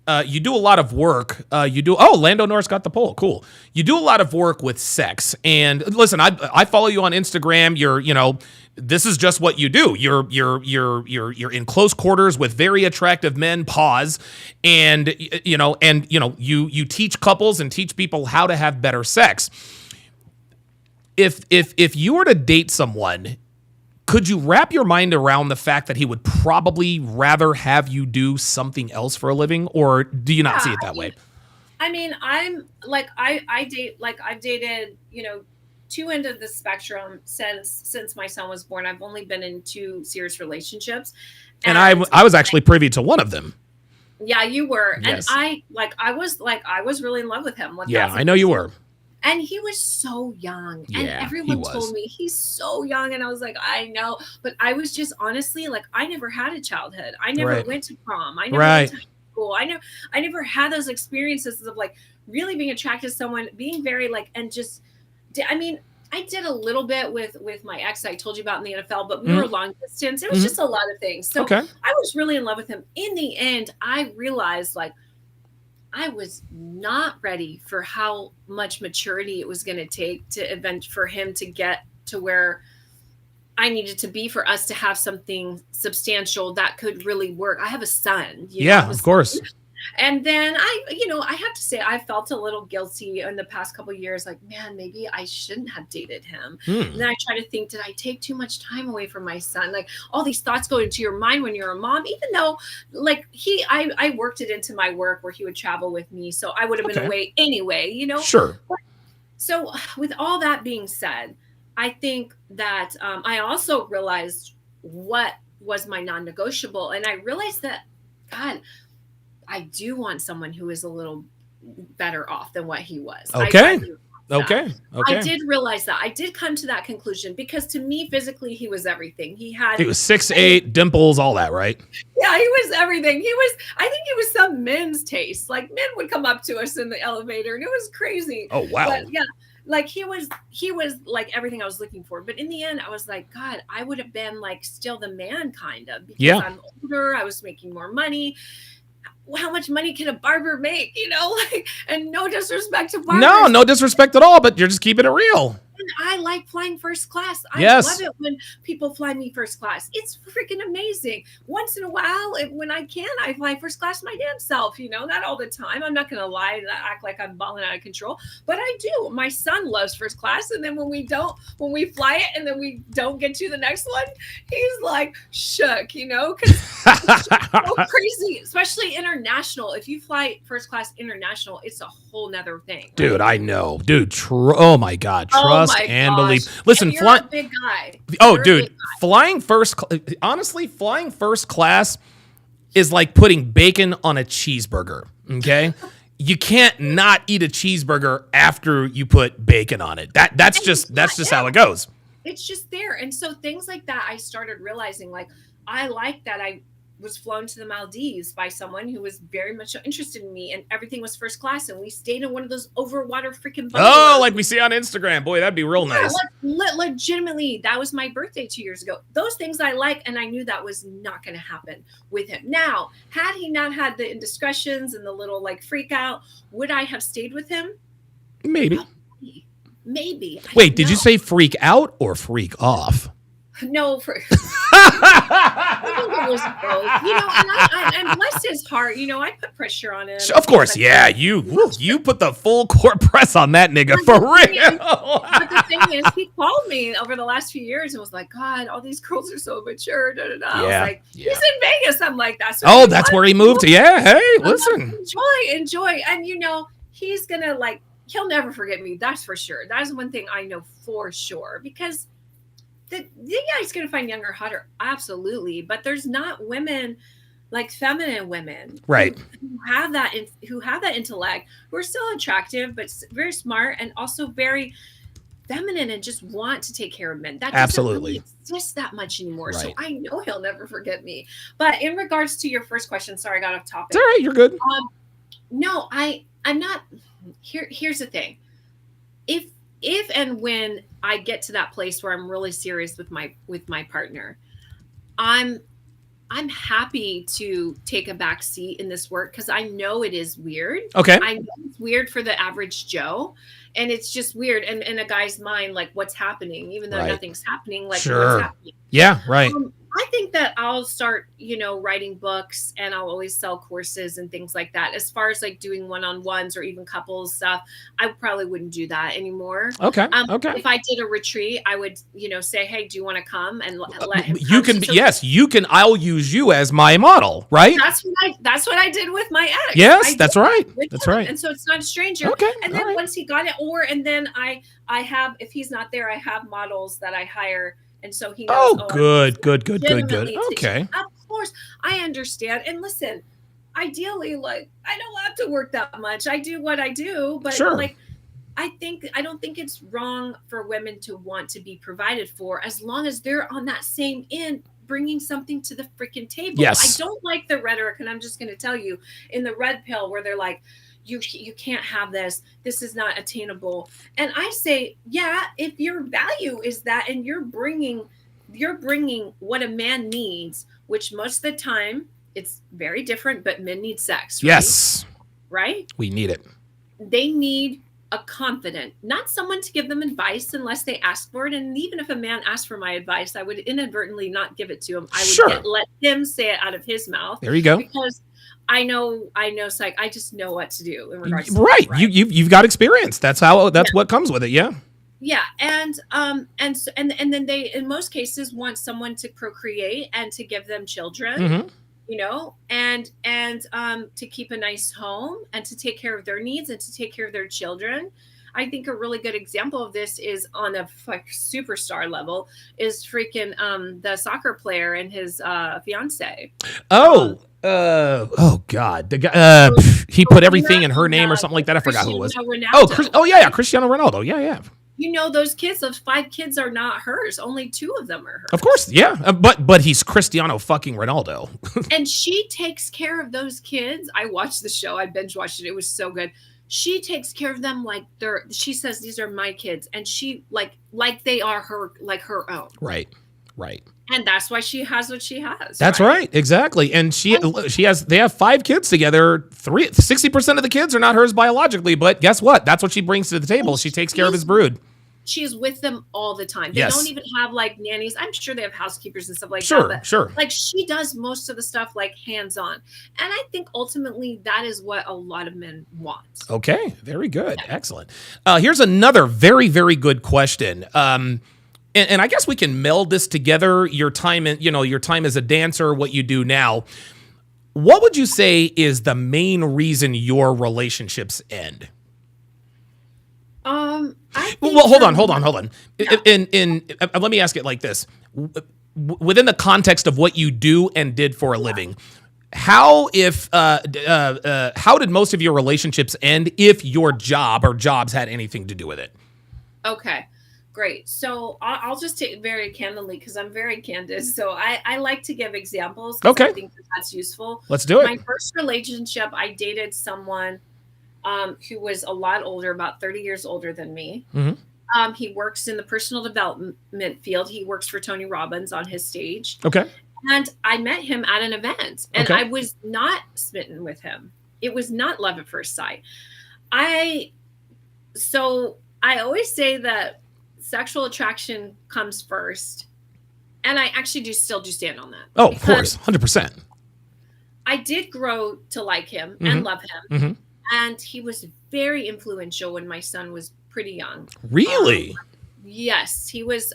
lot of work. You do. Oh, Lando Norris got the poll. Cool. You do a lot of work with sex. And listen, I follow you on Instagram. This is just what you do. You're in close quarters with very attractive men. Pause, and you teach couples and teach people how to have better sex. If you were to date someone, could you wrap your mind around the fact that he would probably rather have you do something else for a living, or do you not see yeah. it that way? I mean, I'm like I date like I've dated two end of the spectrum since my son was born. I've only been in two serious relationships, And I and I was actually privy to one of them. yeah, you were, and Yes. I was really in love with him. Yeah, I 1000%. know you were. And he was so young. And Yeah, he everyone was. told me he's so young. And I was like, I know. But I was just honestly like, I never had a childhood. I never Right. went to prom. I never Right. went to high school. I never had those experiences of like really being attracted to someone, being very like, and just, I mean, I did a little bit with my ex I told you about in the NFL, but we were long distance. It was Mhm. just a lot of things. So Okay. I was really in love with him. In the end, I realized like, I was not ready for how much maturity it was going to take for him to get to where I needed to be for us to have something substantial that could really work. I have a son. Yeah, of course. And then I have to say, I felt a little guilty in the past couple of years. Like, man, maybe I shouldn't have dated him. And then I try to think, did I take too much time away from my son? Like all these thoughts go into your mind when you're a mom, even though like I worked it into my work where he would travel with me. So I would have been Okay. away anyway, Sure. So with all that being said, I think that I also realized what was my non-negotiable. And I realized that, God, I do want someone who is a little better off than what he was. Okay. I do Okay. I Okay. did realize that. I did come to that conclusion because to me, physically, he was everything. He had, He was 6'8", dimples, all that, right? yeah, he was everything. I think he was some men's taste. Like men would come up to us in the elevator and it was crazy. Oh, wow. But yeah, like he was like everything I was looking for. But in the end, I was like, God, I would have been like still the man kind of, because Yeah. I'm older, I was making more money. How much money can a barber make? Like, and no disrespect to barbers. No disrespect at all, but you're just keeping it real. And I like flying first class. I Yes. love it when people fly me first class. It's freaking amazing. Once in a while, when I can, I fly first class my damn self. Not all the time. I'm not going to lie and act like I'm balling out of control, but I do. My son loves first class. And then when we fly it and then we don't get to the next one, he's like shook, because it's so crazy, especially international. If you fly first class international, it's a whole nother thing. Right? Dude, I know. Dude, oh my God. Trust and believe. Listen, and you're a big guy. Oh, dude, flying first class is like putting bacon on a cheeseburger. Okay. You can't not eat a cheeseburger after you put bacon on it. That's just how it goes. It's just there. And so things like that, I started realizing, like, I like that I was flown to the Maldives by someone who was very much interested in me, and everything was first class, and we stayed in one of those overwater freaking bungalows. Oh, like we see on Instagram. Boy, that'd be real nice. Legitimately, that was my birthday 2 years ago. Those things I like, and I knew that was not going to happen with him. Now, had he not had the indiscretions and the little like freak out, would I have stayed with him? Maybe. Maybe. Wait, did you say freak out or freak off? No, I think it was both. And bless his heart, I put pressure on him. Of course, yeah. You put the full court press on that nigga for real. But the thing is, he called me over the last few years and was like, God, all these girls are so mature. Da, da, da. I was like, he's in Vegas. I'm like, that's where he moved to. Yeah, hey, listen. Enjoy. And he's gonna he'll never forget me. That's for sure. That is one thing I know for sure, because the guy's going to find younger, hotter. Absolutely. But there's not women, like feminine women, right, who have that intellect, who are still attractive, but very smart and also very feminine and just want to take care of men. That doesn't really exist that much anymore. Right. So I know he'll never forget me. But in regards to your first question, sorry, I got off topic. It's all right. You're good. No, I'm not. Here's the thing. If and when I get to that place where I'm really serious with my partner, I'm happy to take a back seat in this work, because I know it is weird. Okay. I know it's weird for the average Joe, and it's just weird. And in a guy's mind, like, what's happening, even though nothing's happening, like, what's happening? Yeah, right. I think that I'll start, writing books, and I'll always sell courses and things like that. As far as like doing one-on-ones or even couples stuff, I probably wouldn't do that anymore. Okay. If I did a retreat, I would, say, hey, do you want to come? And let him come. You can, yes, you can. I'll use you as my model, right? That's what I did with my ex. Yes, that's right. That's right. And so it's not a stranger. Okay. And then once he got it, and then I have, if he's not there, I have models that I hire. And so he knows. Oh, good. Okay. Of course, I understand. And listen, ideally, like, I don't have to work that much. I do what I do, but like, I don't think it's wrong for women to want to be provided for, as long as they're on that same end, bringing something to the freaking table. Yes. I don't like the rhetoric, and I'm just going to tell you, in the red pill, where they're like, you can't have this is not attainable. And I say, yeah, if your value is that, and you're bringing what a man needs, which most of the time it's very different, but men need sex, right? Yes, right, we need it. They need a confident, not someone to give them advice unless they ask for it. And even if a man asked for my advice, I would inadvertently not give it to him. I would let him say it out of his mouth. There you go. Because I know, psych. I just know what to do in regards to that, right. You've got experience. That's what comes with it. Yeah. Yeah. And then they, in most cases, want someone to procreate and to give them children, and to keep a nice home and to take care of their needs and to take care of their children. I think a really good example of this is on a like superstar level is freaking the soccer player and his fiance. Um, Oh God, the guy. so He put Serena everything in her and name or something like that. I forgot who it was. Cristiano Oh, Chris. Ronaldo. Oh yeah, yeah, Cristiano Ronaldo. Yeah, yeah. You know, those kids, those 5 kids are not hers. Only 2 of them are Of hers. course, yeah. But he's Cristiano fucking Ronaldo. And she takes care of those kids. I watched the show. I binge watched it. It was so good. She takes care of them like she says these are my kids, and she like they are her, like her own. Right, right. And that's why she has what she has. That's right, exactly. And they have 5 kids together. 60% of the kids are not hers biologically, but guess what? That's what she brings to the table. She takes care of his brood. She's with them all the time. They don't even have like nannies. I'm sure they have housekeepers and stuff like that. But Sure. Like she does most of the stuff like hands-on. And I think ultimately that is what a lot of men want. Okay, very good. Yeah. Excellent. Here's another very, very good question. And I guess we can meld this together. Your time as a dancer, what you do now. What would you say is the main reason your relationships end? Well, hold on. Yeah. Let me ask it like this: within the context of what you do and did for a living, how did most of your relationships end? If your job or jobs had anything to do with it? Okay, great. So I'll just take it very candidly because I'm very candid. So I like to give examples. Okay, I think that's useful. Let's do it. My first relationship, I dated someone who was a lot older, about 30 years older than me. Mm-hmm. He works in the personal development field. He works for Tony Robbins on his stage. Okay. And I met him at an event, and I was not smitten with him. It was not love at first sight. I always say that sexual attraction comes first. And I actually still stand on that. Oh, of course. 100%. I did grow to like him mm-hmm. and love him. Mm-hmm. And he was very influential when my son was pretty young. Really? Yes. He was,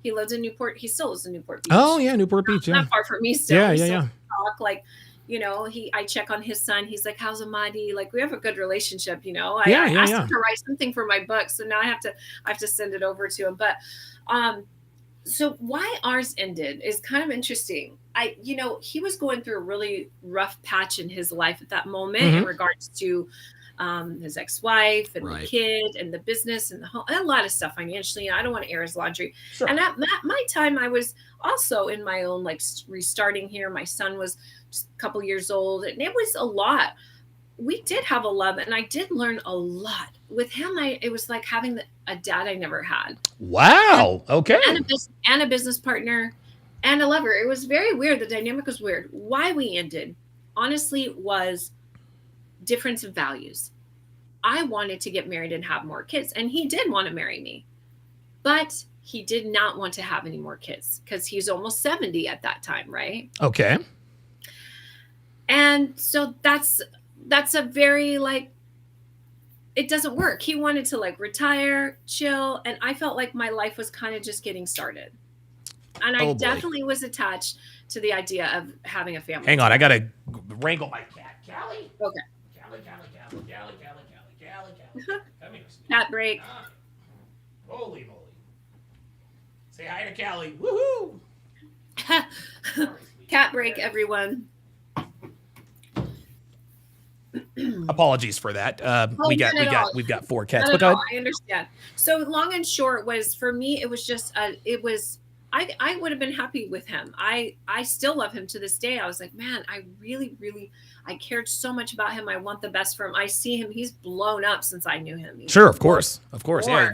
he lives in Newport. He still lives in Newport Beach. Oh yeah. Newport Beach. Yeah. Not far from me still. Yeah. Talk, like, I check on his son. He's like, how's Amadi? Like, we have a good relationship, I asked him to write something for my book. So now I have to send it over to him. But, so why ours ended is kind of interesting. He was going through a really rough patch in his life at that moment in regards to his ex-wife and the kid and the business and the home, and a lot of stuff financially. I don't want to air his laundry. Sure. And at my time, I was also in my own, like, restarting here. My son was just a couple years old, and it was a lot. We did have a love, and I did learn a lot with him. It was like having a dad I never had. Wow. Okay. And a business partner and a lover. It was very weird. The dynamic was weird. Why we ended, honestly, was difference of values. I wanted to get married and have more kids, and he did want to marry me, but he did not want to have any more kids because he's almost 70 at that time, right? Okay. And so that's a very, like, it doesn't work. He wanted to, like, retire, chill, and I felt like my life was kind of just getting started. And I definitely was attached to the idea of having a family. Hang on, I gotta wrangle my cat. Callie. Okay. Callie. Come here. Cat break. Holy moly. Say hi to Callie. Woohoo! Cat break, everyone. Apologies for that. We've got 4 cats. But I understand. So long and short was, for me, it was just I would have been happy with him. I still love him to this day. I was like, man, I really, really, I cared so much about him. I want the best for him. I see him. He's blown up since I knew him. Sure, of course. Yeah.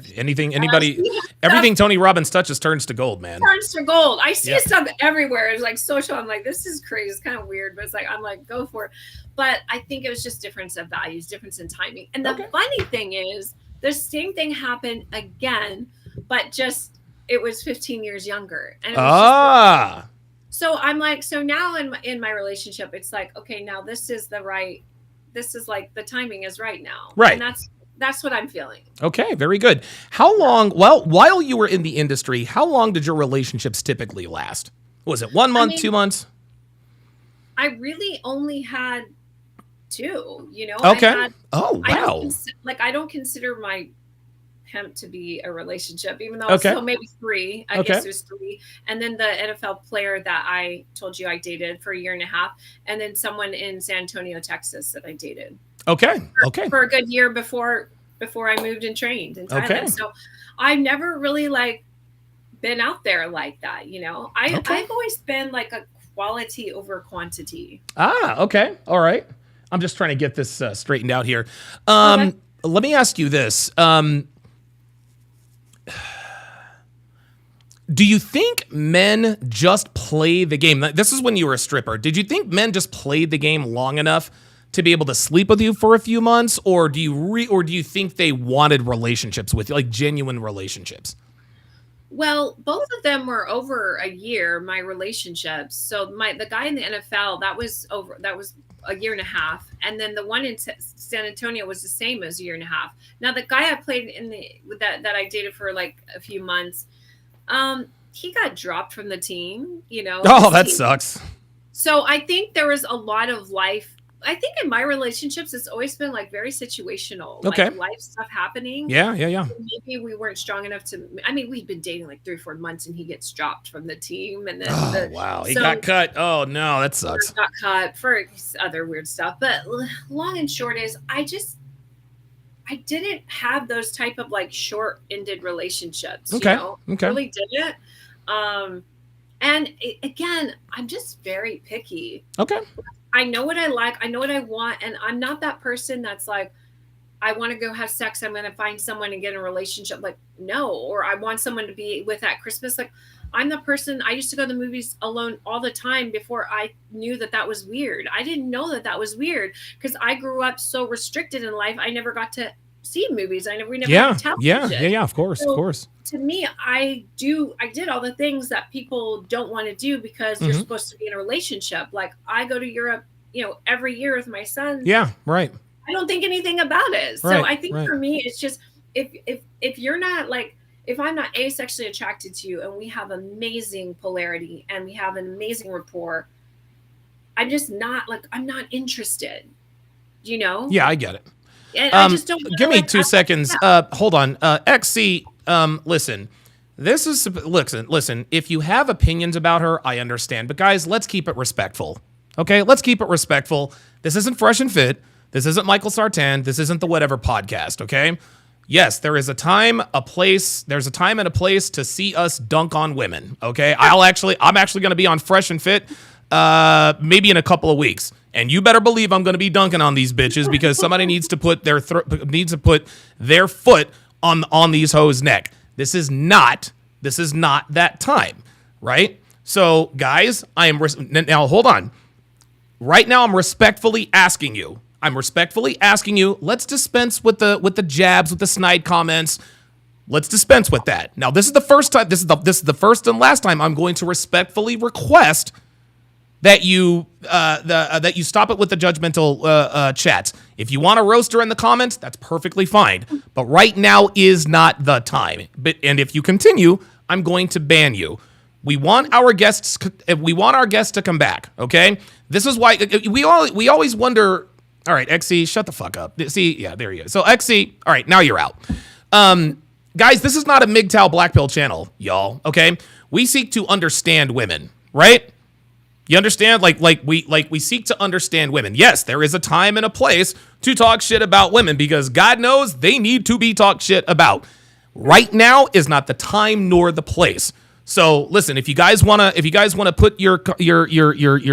Everything Tony Robbins touches turns to gold, man. Turns to gold. I see stuff everywhere. It's like social. I'm like, this is crazy. It's kind of weird, but it's like, I'm like, go for it. But I think it was just difference of values, difference in timing. And the funny thing is, the same thing happened again, but just, it was 15 years younger. And it was so I'm like, so now in my relationship, it's like, okay, now this is like the timing is right now. Right. And that's what I'm feeling. Okay, very good. How long, while you were in the industry, how long did your relationships typically last? Was it 1 month, 2 months? I really only had 2, Okay. Wow. I don't consider pimp to be a relationship, even though Okay. so maybe 3. I Okay. guess there's 3. And then the NFL player that I told you I dated for a year and a half, and then someone in San Antonio, Texas that I dated Okay. Okay. for a good year before I moved and trained in Thailand. Okay. So I've never really like been out there like that, you know. Okay. I've always been like a quality over quantity. Okay. All right. I'm just trying to get this straightened out here. Okay. Let me ask you this. Do you think men just play the game? This is when you were a stripper. Did you think men just played the game long enough to be able to sleep with you for a few months, or do you think they wanted relationships with you, like genuine relationships? Well, both of them were over a year, my relationships. So the guy in the NFL, that was a year and a half. And then the one in San Antonio was the same as a year and a half. Now the guy I played that I dated for like a few months, he got dropped from the team, you know. Oh, that sucks. So I think there was a lot of life. I think in my relationships, it's always been like very situational, Okay. like life stuff happening. Yeah. Maybe we weren't strong enough to. I mean, we've been dating like 3 or 4 months, and he gets dropped from the team, and then Oh, wow. He got cut. Oh, no, that sucks. Got cut for other weird stuff. But long and short is, I didn't have those type of like short-ended relationships. Okay. You know? Okay. Really didn't. And again, I'm just very picky. Okay. I know what I like. I know what I want. And I'm not that person that's like, I want to go have sex. I'm going to find someone and get in a relationship. Like, no. Or I want someone to be with at Christmas. Like, I'm the person, I used to go to the movies alone all the time before I knew that was weird. I didn't know that was weird because I grew up so restricted in life. I never got to see movies. We never had television. Yeah, of course, So, of course. To me, I did all the things that people don't want to do because you're supposed to be in a relationship. Like I go to Europe, you know, every year with my son. Yeah, right. I don't think anything about it. So Right, I think right. for me, it's just if you're not like, if I'm not asexually attracted to you and we have amazing polarity and we have an amazing rapport, I'm just not like, I'm not interested, you know? Yeah, I get it. And I just don't give me like, 2 seconds. Hold on. XC, listen. Listen, if you have opinions about her, I understand. But guys, let's keep it respectful. Okay? Let's keep it respectful. This isn't Fresh and Fit. This isn't Michael Sartan. This isn't the Whatever podcast, okay? Yes, there is a time, a place. There's a time and a place to see us dunk on women, okay? I'm actually going to be on Fresh and Fit maybe in a couple of weeks. And you better believe I'm going to be dunking on these bitches because somebody needs to put their foot on these hoes' neck. This is not that time, right? So, guys, now hold on. Right now, I'm respectfully asking you. Let's dispense with the jabs, with the snide comments. Let's dispense with that. Now, this is the first time. This is the first and last time I'm going to respectfully request that you stop it with the judgmental chats. If you want to roast her in the comments, that's perfectly fine. But right now is not the time. And if you continue, I'm going to ban you. We want our guests to come back. Okay, this is why we always wonder. All right, XC, shut the fuck up. See, yeah, there you go. So XC, all right, now you're out. Guys, this is not a MGTOW Black Pill channel, y'all. Okay, we seek to understand women, right? You understand? Like we seek to understand women. Yes, there is a time and a place to talk shit about women because God knows they need to be talked shit about. Right now is not the time nor the place. So listen, if you guys wanna put your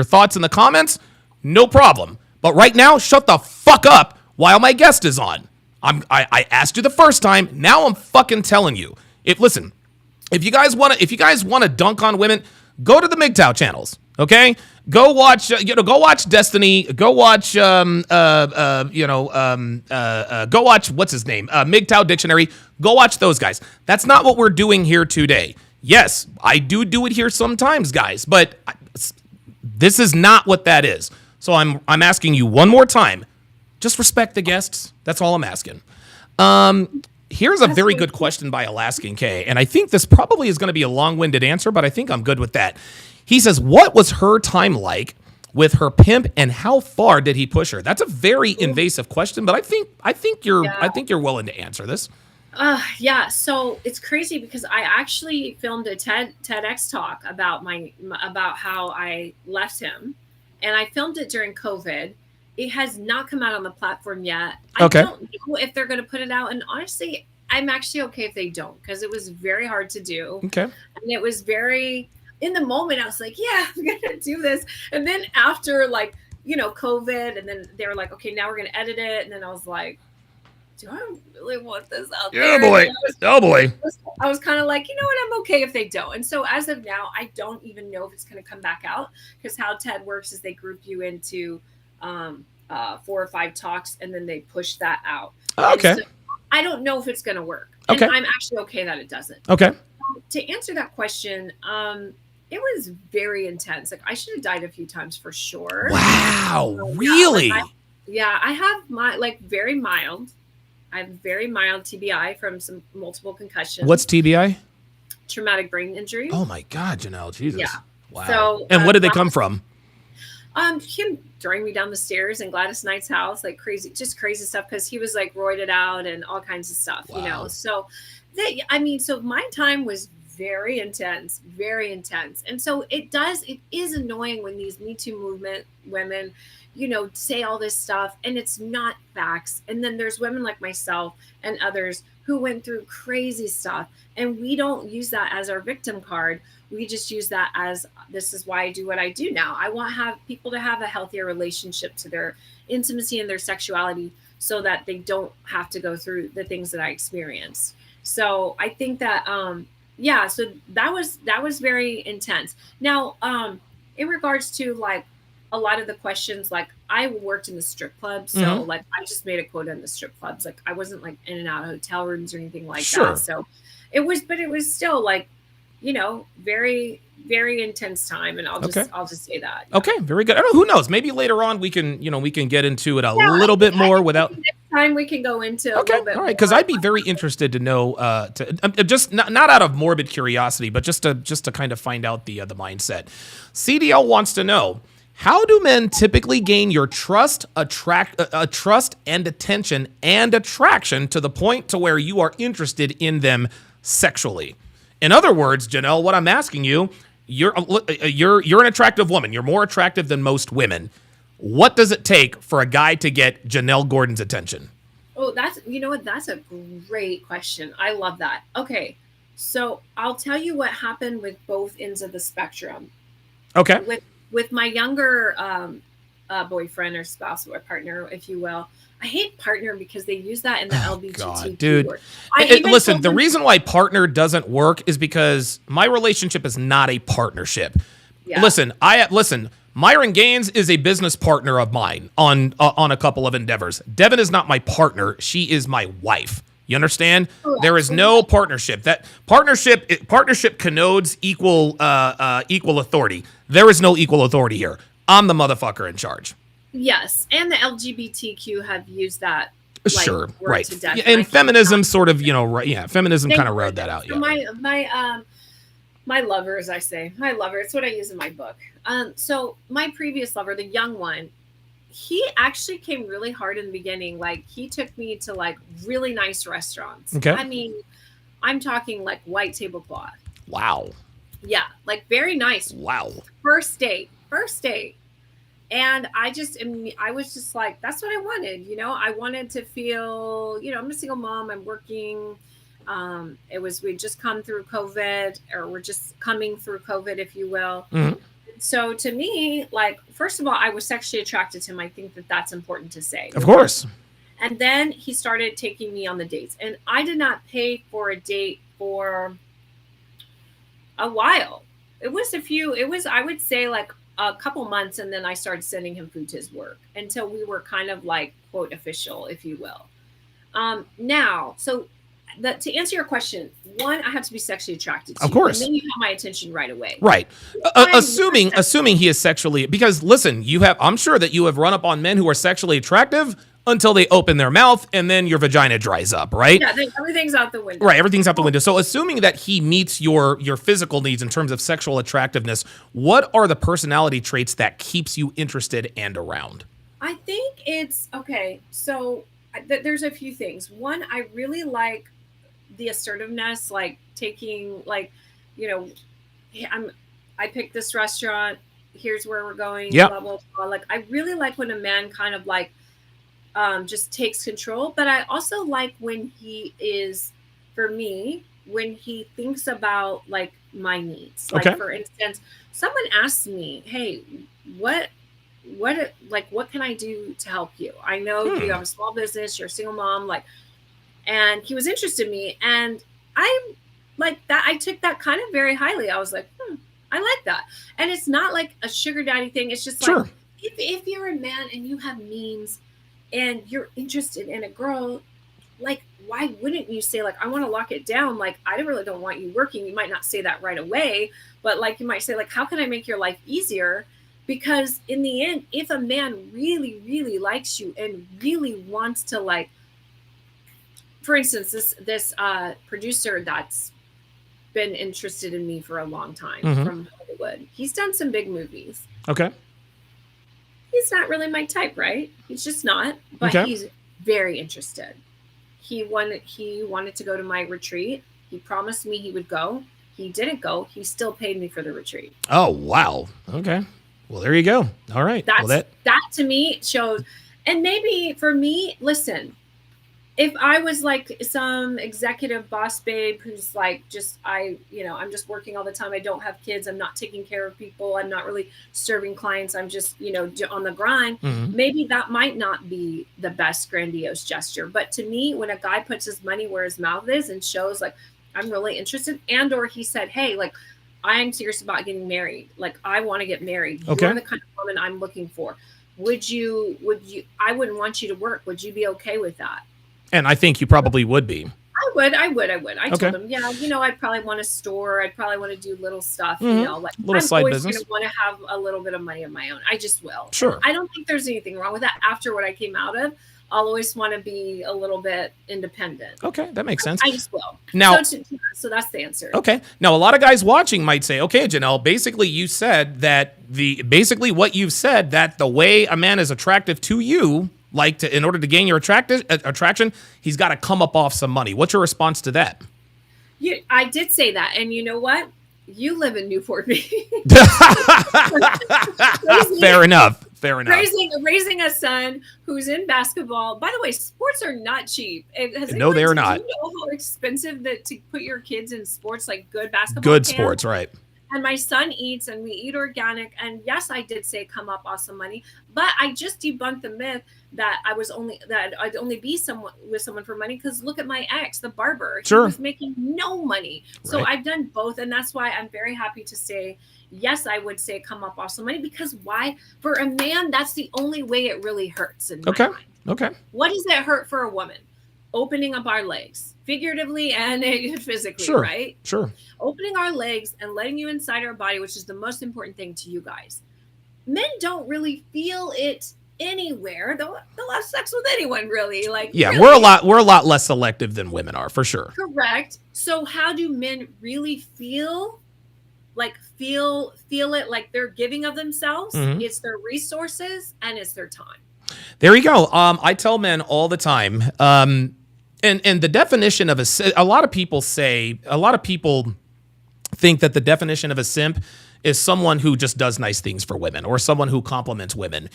thoughts in the comments, no problem. But right now, shut the fuck up while my guest is on. I asked you the first time. Now I'm fucking telling you. If you guys wanna dunk on women, go to the MGTOW channels. Okay, go watch Destiny. Go watch go watch what's his name, MGTOW Dictionary. Go watch those guys. That's not what we're doing here today. Yes, I do it here sometimes, guys, but this is not what that is. So I'm asking you one more time. Just respect the guests. That's all I'm asking. Here's a very good question by Alaskan K, and I think this probably is going to be a long-winded answer, but I think I'm good with that. He says, what was her time like with her pimp and how far did he push her? That's a very invasive question, but I think you're willing to answer this. Yeah, so it's crazy because I actually filmed a TEDx talk about about how I left him, and I filmed it during COVID. It has not come out on the platform yet. I Okay. don't know if they're going to put it out, and honestly, I'm actually okay if they don't because it was very hard to do, Okay. and it was very in the moment. I was like, yeah, I'm gonna do this, and then after like COVID, and then they were like, okay, now we're gonna edit it, and then I was like, do I really want this out Oh there? And then boy. Oh boy. I was kind of like, you know what, I'm okay if they don't. And so as of now, I don't even know if it's going to come back out because how TED works is they group you into 4 or 5 talks and then they push that out. And Okay. so I don't know if it's going to work. And Okay. I'm actually okay that it doesn't. Okay. To answer that question, it was very intense. Like I should have died a few times for sure. Wow. Yeah, like Really? I have my like very mild. I have very mild TBI from some multiple concussions. What's TBI? Traumatic brain injury. Oh my God, Janelle. Yeah. Jesus. Wow. So And what did they come from? him throwing me down the stairs in Gladys Knight's house, like crazy, just crazy stuff because he was like roided out and all kinds of stuff, Wow. So I mean, so my time was very intense, very intense. And so it is annoying when these Me Too movement women, say all this stuff and it's not facts. And then there's women like myself and others who went through crazy stuff. And we don't use that as our victim card. We just use that as this is why I do what I do now. I want have people to have a healthier relationship to their intimacy and their sexuality so that they don't have to go through the things that I experienced. So I think that yeah, so that was very intense. Now, in regards to like a lot of the questions, like I worked in the strip club, so Hmm. like I just made a quota in the strip clubs. Like I wasn't like in and out of hotel rooms or anything like that. Sure. So but it was still like, very, very intense time. And Okay. I'll just say that. Yeah. Okay. Very good. I don't know. Who knows? Maybe later on we can get into it a Yeah, little bit I more think without. maybe next time we can go into a Okay, little bit all right. Because more. I'd be very interested to know, just not out of morbid curiosity, but just to kind of find out the mindset. CDL wants to know, how do men typically gain your trust, trust and attention and attraction to the point to where you are interested in them sexually? In other words, Janelle, what I'm asking you, you're an attractive woman. You're more attractive than most women. What does it take for a guy to get Janelle Gordon's attention? Oh, you know what? That's a great question. I love that. Okay. So I'll tell you what happened with both ends of the spectrum. Okay. With my younger boyfriend or spouse or partner, if you will. I hate partner because they use that in the Oh God, LGBTQ dude. word. I even Listen, told the him, reason why partner doesn't work is because my relationship is not a partnership. yeah. Listen. Myron Gaines is a business partner of mine on a couple of endeavors. Devin is not my partner; she is my wife. You understand? Correct. There is no partnership. That partnership connotes equal authority. There is no equal authority here. I'm the motherfucker in charge. Yes, and the LGBTQ have used that like Sure, word right. to death. Yeah, I and cannot feminism sort of, right? Yeah, feminism Thank kind of you. rode that out. So Yeah. my lover, as I say, my lover, it's what I use in my book. So my previous lover, the young one, he actually came really hard in the beginning. Like he took me to like really nice restaurants. Okay. I mean, I'm talking like white tablecloth. Wow. Yeah, like very nice. Wow. First date. First date. And I was just like, that's what I wanted. I wanted to feel, I'm a single mom, I'm working. We'd just come through COVID, or we're just coming through COVID, if you will. Mhm. So to me, like, first of all, I was sexually attracted to him. I think that that's important to say. Of course. And then he started taking me on the dates, and I did not pay for a date for a while. I would say like a couple months, and then I started sending him food to his work until we were kind of like quote official, if you will. Now, so to answer your question, one, I have to be sexually attracted to Of you, course. and then you have my attention right away. Right. I'm Assuming he is sexually, because listen, I'm sure that you have run up on men who are sexually attractive until they open their mouth and then your vagina dries up, right? Yeah, everything's out the window. Right, everything's out the window. So assuming that he meets your physical needs in terms of sexual attractiveness, what are the personality traits that keeps you interested and around? I think it's okay. So there's a few things. One, I really like the assertiveness, like taking, like, you know, I picked this restaurant. Here's where we're going. Yep. Blah blah blah. Like, I really like when a man kind of like just takes control. But I also like when he is, for me, when he thinks about like my needs. Like, Okay. for instance, someone asked me, "Hey, what what can I do to help you? I know you have a small business. You're a single mom, like." And he was interested in me, and I like that. I took that kind of very highly. I was like, I like that. And it's not like a sugar daddy thing. It's just like, Sure. if you're a man and you have means and you're interested in a girl, like, why wouldn't you say, like, I want to lock it down? Like, I really don't want you working. You might not say that right away, but like, you might say, like, how can I make your life easier? Because in the end, if a man really, really likes you and really wants to, like, for instance, this producer that's been interested in me for a long time from Hollywood, he's done some big movies. Okay. He's not really my type, right? He's just not, but Okay. he's very interested. He wanted to go to my retreat. He promised me he would go. He didn't go. He still paid me for the retreat. Oh, wow. Okay. Well, there you go. All right. That to me shows. And maybe for me, listen, if I was like some executive boss babe who's like, I'm just working all the time. I don't have kids. I'm not taking care of people. I'm not really serving clients. I'm just, on the grind. Maybe that might not be the best grandiose gesture. But to me, when a guy puts his money where his mouth is and shows like, I'm really interested, and or he said, hey, like, I'm serious about getting married. Like, I want to get married. Okay. You're the kind of woman I'm looking for. Would you, I wouldn't want you to work. Would you be okay with that? And I think you probably would be. I would. I told him, I'd probably want a store. I'd probably want to do little stuff, like little side business. I'm always going to want to have a little bit of money of my own. I just will. Sure. I don't think there's anything wrong with that. After what I came out of, I'll always want to be a little bit independent. Okay, that makes sense. I just will. Now, so that's the answer. Okay. Now, a lot of guys watching might say, okay, Janelle, basically you said that what you've said, that the way a man is attractive to you, like in order to gain your attraction, he's got to come up off some money. What's your response to that? I did say that. And you know what? You live in Newport Beach. Fair enough. Raising a son who's in basketball. By the way, sports are not cheap. No, they're not. Do you know how expensive to put your kids in sports, like good basketball? Good sports, right? And my son eats, and we eat organic. And yes, I did say come up off some money, but I just debunked the myth that I'd only be with someone for money. Because look at my ex, the barber. Sure. He was making no money. So right. I've done both, and that's why I'm very happy to say yes. I would say come up off some money, because why? For a man, that's the only way it really hurts. In my mind. Okay. What does it hurt for a woman? Opening up our legs, figuratively and physically, sure. right? Sure. Opening our legs and letting you inside our body, which is the most important thing to you guys. Men don't really feel it anywhere. They'll have sex with anyone, really. Yeah, really. we're a lot less selective than women are, for sure. Correct. So how do men really feel? Feel it like they're giving of themselves? It's their resources and it's their time. There you go. I tell men all the time. And the definition of a lot of people think that the definition of a simp is someone who just does nice things for women or someone who compliments women.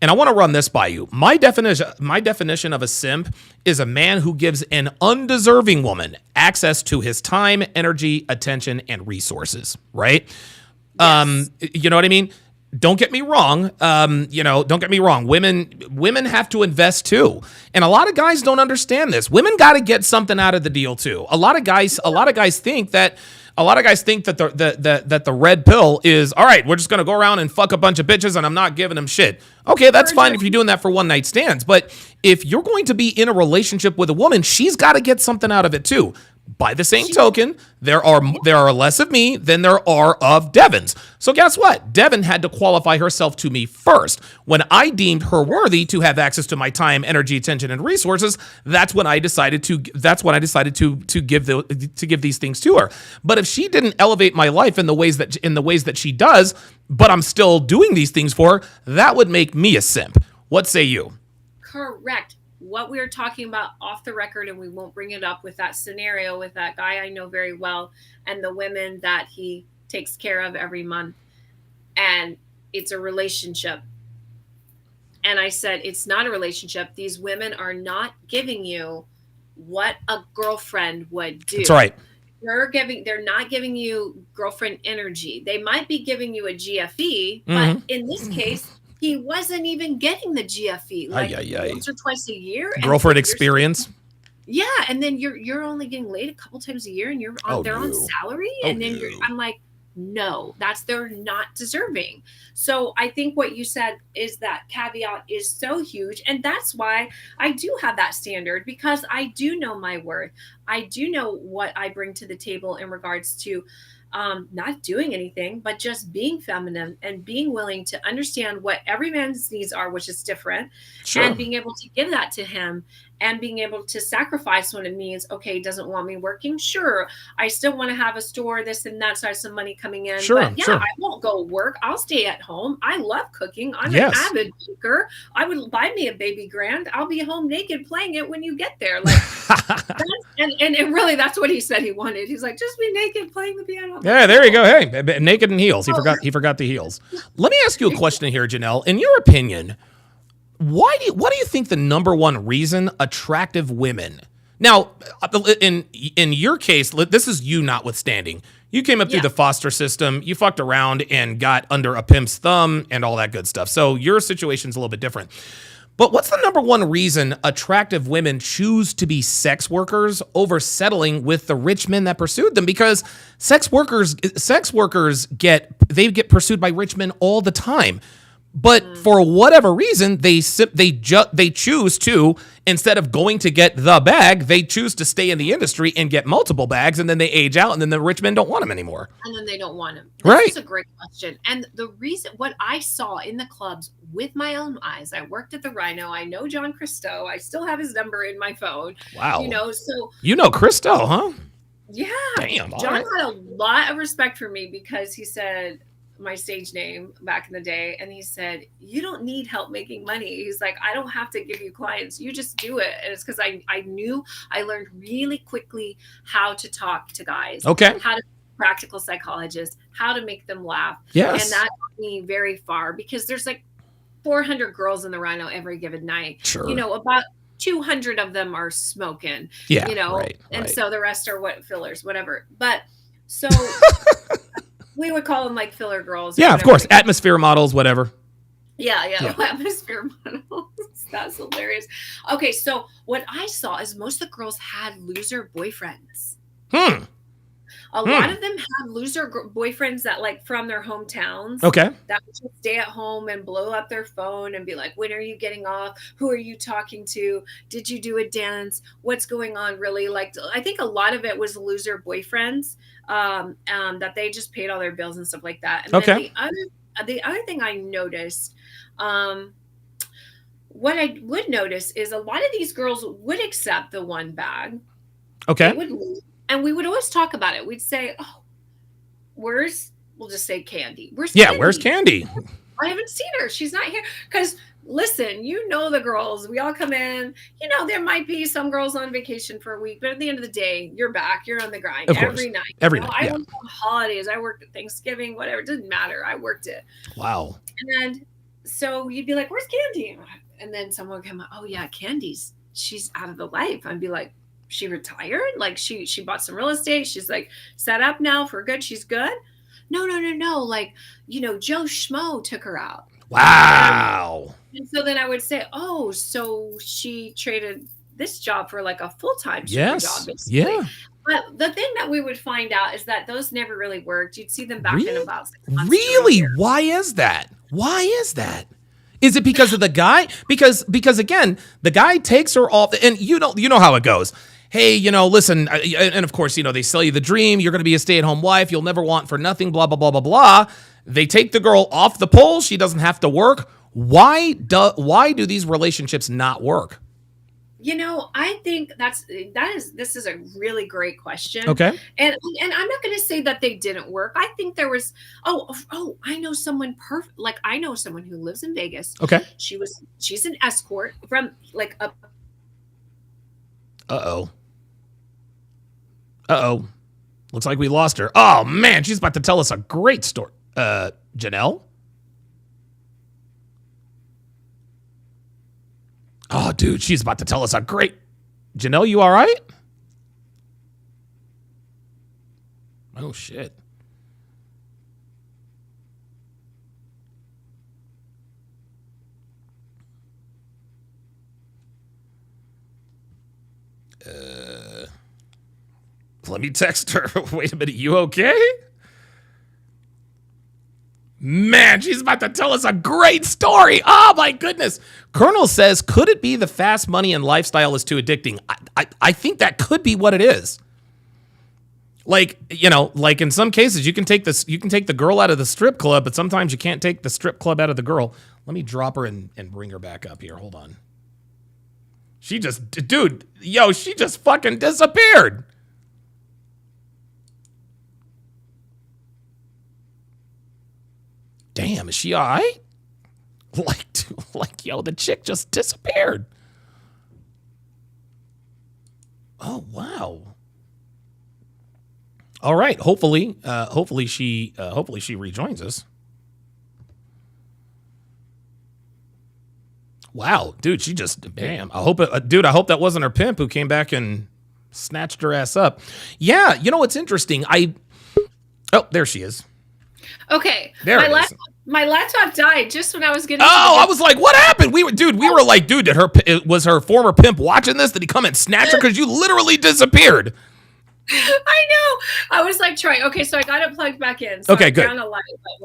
And I want to run this by you. My definition of a simp is a man who gives an undeserving woman access to his time, energy, attention, and resources, right? Yes. You know what I mean? Don't get me wrong. Don't get me wrong. Women have to invest too. And a lot of guys don't understand this. Women got to get something out of the deal too. A lot of guys think that the red pill is, all right, we're just going to go around and fuck a bunch of bitches and I'm not giving them shit. Okay, that's fine if you're doing that for one night stands. But if you're going to be in a relationship with a woman, she's got to get something out of it too. By the same token, there are less of me than there are of Devon's. So guess what? Devon had to qualify herself to me first. When I deemed her worthy to have access to my time, energy, attention, and resources, that's when I decided to give these things to her. But if she didn't elevate my life in the ways that she does, but I'm still doing these things for her, that would make me a simp. What say you? Correct. what we were talking about off the record, and we won't bring it up, with that scenario with that guy I know very well and the women that he takes care of every month, and it's a relationship. And I said, it's not a relationship. These women are not giving you what a girlfriend would do. That's right. They're not giving you girlfriend energy. They might be giving you a GFE, but Mm-hmm. in this case, he wasn't even getting the GFE like once or twice a year. Girlfriend experience. Yeah, and then you're only getting laid a couple times a year, and they're on salary, and then I'm like, no, they're not deserving. So I think what you said is that caveat is so huge, and that's why I do have that standard, because I do know my worth. I do know what I bring to the table in regards to not doing anything, but just being feminine and being willing to understand what every man's needs are, which is different, and being able to give that to him, and being able to sacrifice when it means, okay, he doesn't want me working. Sure, I still want to have a store, this and that, so I have some money coming in. But yeah, I won't go work. I'll stay at home. I love cooking. I'm an avid baker. I would buy me a baby grand. I'll be home naked playing it when you get there. Like, and really, that's what he said he wanted. He's like, just be naked playing the piano. Yeah, there you go. Hey, naked in heels. He forgot the heels. Let me ask you a question here, Janelle. In your opinion, what do you think the number one reason attractive women? Now, in your case, this is you notwithstanding. You came up through the foster system. You fucked around and got under a pimp's thumb and all that good stuff. So your situation's a little bit different. But what's the number one reason attractive women choose to be sex workers over settling with the rich men that pursued them? Because sex workers get pursued by rich men all the time. But for whatever reason, they choose to, instead of going to get the bag, they choose to stay in the industry and get multiple bags, and then they age out, and then the rich men don't want them anymore. And then they don't want them. Right. That's a great question. And the reason, what I saw in the clubs with my own eyes, I worked at the Rhino. I know John Christo. I still have his number in my phone. Wow. So you know Christo, huh? Yeah. Damn. John had a lot of respect for me because he said my stage name back in the day, and he said, you don't need help making money. He's like, I don't have to give you clients, you just do it. And it's because I learned really quickly how to talk to guys, how to be a practical psychologist, how to make them laugh. And that got me very far, because there's like 400 girls in the Rhino every given night. About 200 of them are smoking, and so the rest are fillers, whatever. But so we would call them like filler girls. Yeah, of course. Atmosphere models, whatever. Yeah. Atmosphere models. That's hilarious. Okay, so what I saw is most of the girls had loser boyfriends. A lot of them had loser boyfriends that, like, from their hometowns. Okay. That would just stay at home and blow up their phone and be like, when are you getting off? Who are you talking to? Did you do a dance? What's going on, really? Like, I think a lot of it was loser boyfriends, that they just paid all their bills and stuff like that. And then the other thing I noticed, what I would notice is a lot of these girls would accept the one bag. Okay. They would leave. And we would always talk about it. We'd say, oh, we'll just say Candy. Where's Candy? I haven't seen her. She's not here. Because listen, the girls, we all come in, there might be some girls on vacation for a week, but at the end of the day, you're back. You're on the grind every night. Every night. I worked on holidays. I worked at Thanksgiving, whatever. It didn't matter. I worked it. Wow. And so you'd be like, where's Candy? And then someone would come up, oh yeah, she's out of the life. I'd be like, she retired? Like she bought some real estate. She's like set up now for good. She's good. No. Like, Joe Schmo took her out. Wow. And so then I would say, oh, so she traded this job for like a full-time job. Basically. Yeah. But the thing that we would find out is that those never really worked. You'd see them back in about 6 months. Really? Why is that? Is it because of the guy? Because again, the guy takes her off, and you know how it goes. Hey, listen, and of course, they sell you the dream. You're going to be a stay-at-home wife. You'll never want for nothing, blah, blah, blah, blah, blah. They take the girl off the pole. She doesn't have to work. Why do these relationships not work? I think this is a really great question. Okay. And I'm not going to say that they didn't work. I think there was, I know someone perfect. Like, I know someone who lives in Vegas. Okay. She's an escort from like Uh-oh. Uh-oh. Looks like we lost her. Oh, man, she's about to tell us a great story. Janelle? Oh, dude, she's about to tell us a great... Janelle, you all right? Oh, shit. Let me text her. Wait a minute, you okay? Man, she's about to tell us a great story. Oh, my goodness. Colonel says, could it be the fast money and lifestyle is too addicting? I think that could be what it is. Like, you know, like in some cases, you can take the girl out of the strip club, but sometimes you can't take the strip club out of the girl. Let me drop her and bring her back up here. Hold on. She just fucking disappeared. Damn, is she all right? Yo, the chick just disappeared. Oh, wow. All right. Hopefully she rejoins us. Wow, dude, she just damn. I hope that wasn't her pimp who came back and snatched her ass up. Yeah, you know what's interesting? Oh, there she is. Okay. There my laptop died just when I was getting. Oh, I was like, what happened? We were like, dude, was her former pimp watching this? Did he come and snatch her? Because you literally disappeared. I know. I was like trying. Okay, so I got it plugged back in. So okay, I'm good. down a light,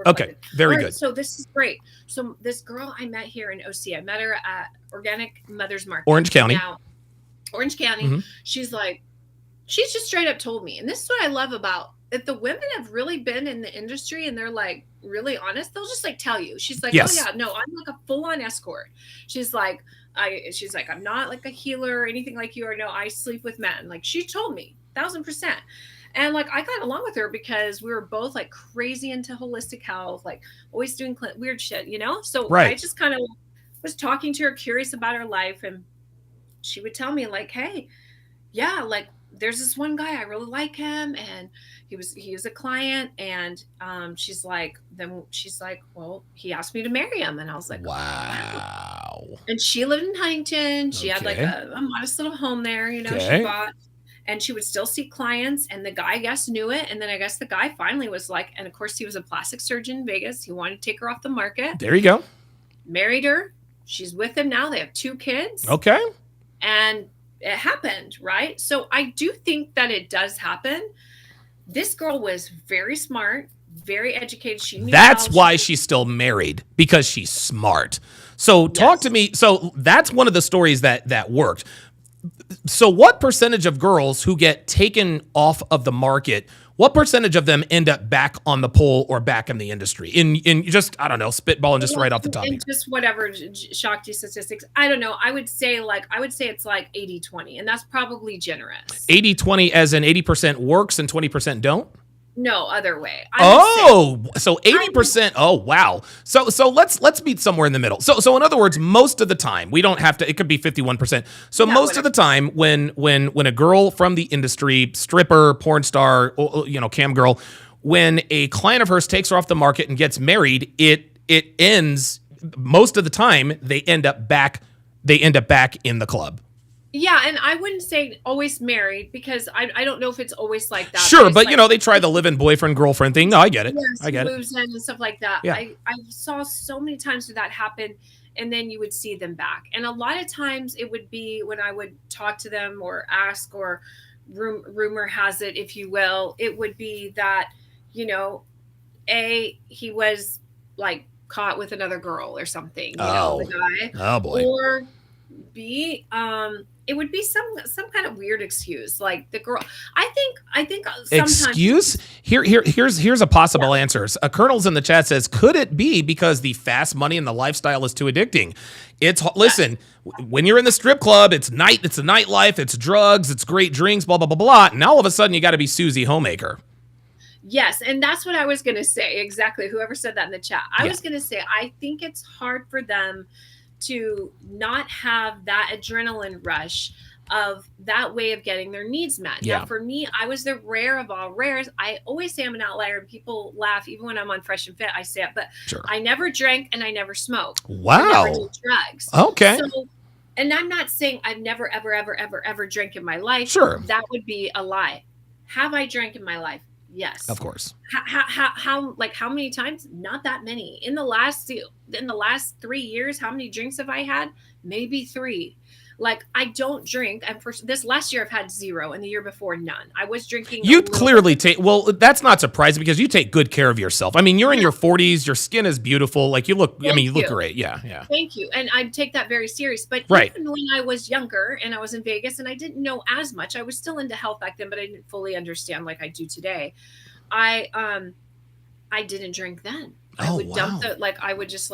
Okay, very good. So this is great. So this girl I met here in OC, I met her at Organic Mother's Market, Orange County. Orange County. Mm-hmm. She's just straight up told me, and this is what I love about. If the women have really been in the industry and they're like really honest, they'll just like tell you. She's like, yes. Oh yeah, no, I'm like a full-on escort. She's like, I'm not like a healer or anything like you, or no, I sleep with men. Like she told me 1,000%. And like I got along with her because we were both like crazy into holistic health, like always doing weird shit, you know? So right. I just kind of was talking to her, curious about her life, and she would tell me like, hey, yeah, like there's this one guy, I really like him, and he was a client, and she's like, well, he asked me to marry him, and I was like, wow. And she lived in Huntington. She had like a modest little home there, you know. She bought, and she would still see clients, and the guy, I guess, knew it, and then I guess the guy finally was like, and of course he was a plastic surgeon in Vegas. He wanted to take her off the market. There you go. Married her. She's with him now. They have 2 kids. Okay. And it happened, right? So I do think that it does happen. This girl was very smart, very educated. She knew. That's why she's still married, because she's smart. So talk to me. So that's one of the stories that worked. So what percentage of girls who get taken off of the market, what percentage of them end up back on the pole or back in the industry? In just, I don't know, spitballing just right off the top. And just whatever shocked you statistics. I don't know. I would say it's like 80-20, and that's probably generous. 80-20 as in 80% works and 20% don't? No, other way. So 80%. Oh, wow. So let's meet somewhere in the middle. So in other words, most of the time, we don't have to, it could be 51%. So most of the time when a girl from the industry, stripper, porn star, you know, cam girl, when a client of hers takes her off the market and gets married, it ends, most of the time they end up back in the club. Yeah, and I wouldn't say always married, because I don't know if it's always like that. Sure, but like, you know, they try the live-in boyfriend-girlfriend thing. No, I get it. Yes, I get it. Moves in and stuff like that. Yeah. I saw so many times where that happened, and then you would see them back. And a lot of times it would be when I would talk to them or ask, or rumor has it, if you will, it would be that, you know, he was like caught with another girl or something, you know, the guy. Oh boy. Or B, it would be some kind of weird excuse, like the girl. I think sometimes excuse. Here's a possible answer. A Colonel's in the chat says, could it be because the fast money and the lifestyle is too addicting? Listen, when you're in the strip club, it's a nightlife, it's drugs, it's great drinks, blah blah blah blah, and all of a sudden you got to be Susie Homemaker. Yes, and that's what I was gonna say. Exactly. Whoever said that in the chat, I was gonna say, I think it's hard for them to not have that adrenaline rush of that way of getting their needs met. Yeah. Now, for me, I was the rare of all rares. I always say I'm an outlier, and people laugh. Even when I'm on Fresh and Fit, I say it. But Sure. I never drank and I never smoked. Wow. I never did drugs. Okay. So, and I'm not saying I've never, ever, ever, ever, ever drank in my life. Sure. That would be a lie. Have I drank in my life? Yes. Of course. How many times? Not that many. In the last 3 years, how many drinks have I had? Maybe 3. Like, I don't drink. And for this last year, I've had 0, and the year before, none. I was drinking. You clearly take, well, that's not surprising because you take good care of yourself. I mean, you're in your 40s, your skin is beautiful. Like, you look, you look great. Yeah, yeah. Thank you. And I take that very serious. But right. Even when I was younger and I was in Vegas and I didn't know as much, I was still into health back then, but I didn't fully understand like I do today. I didn't drink then. I would dump I would just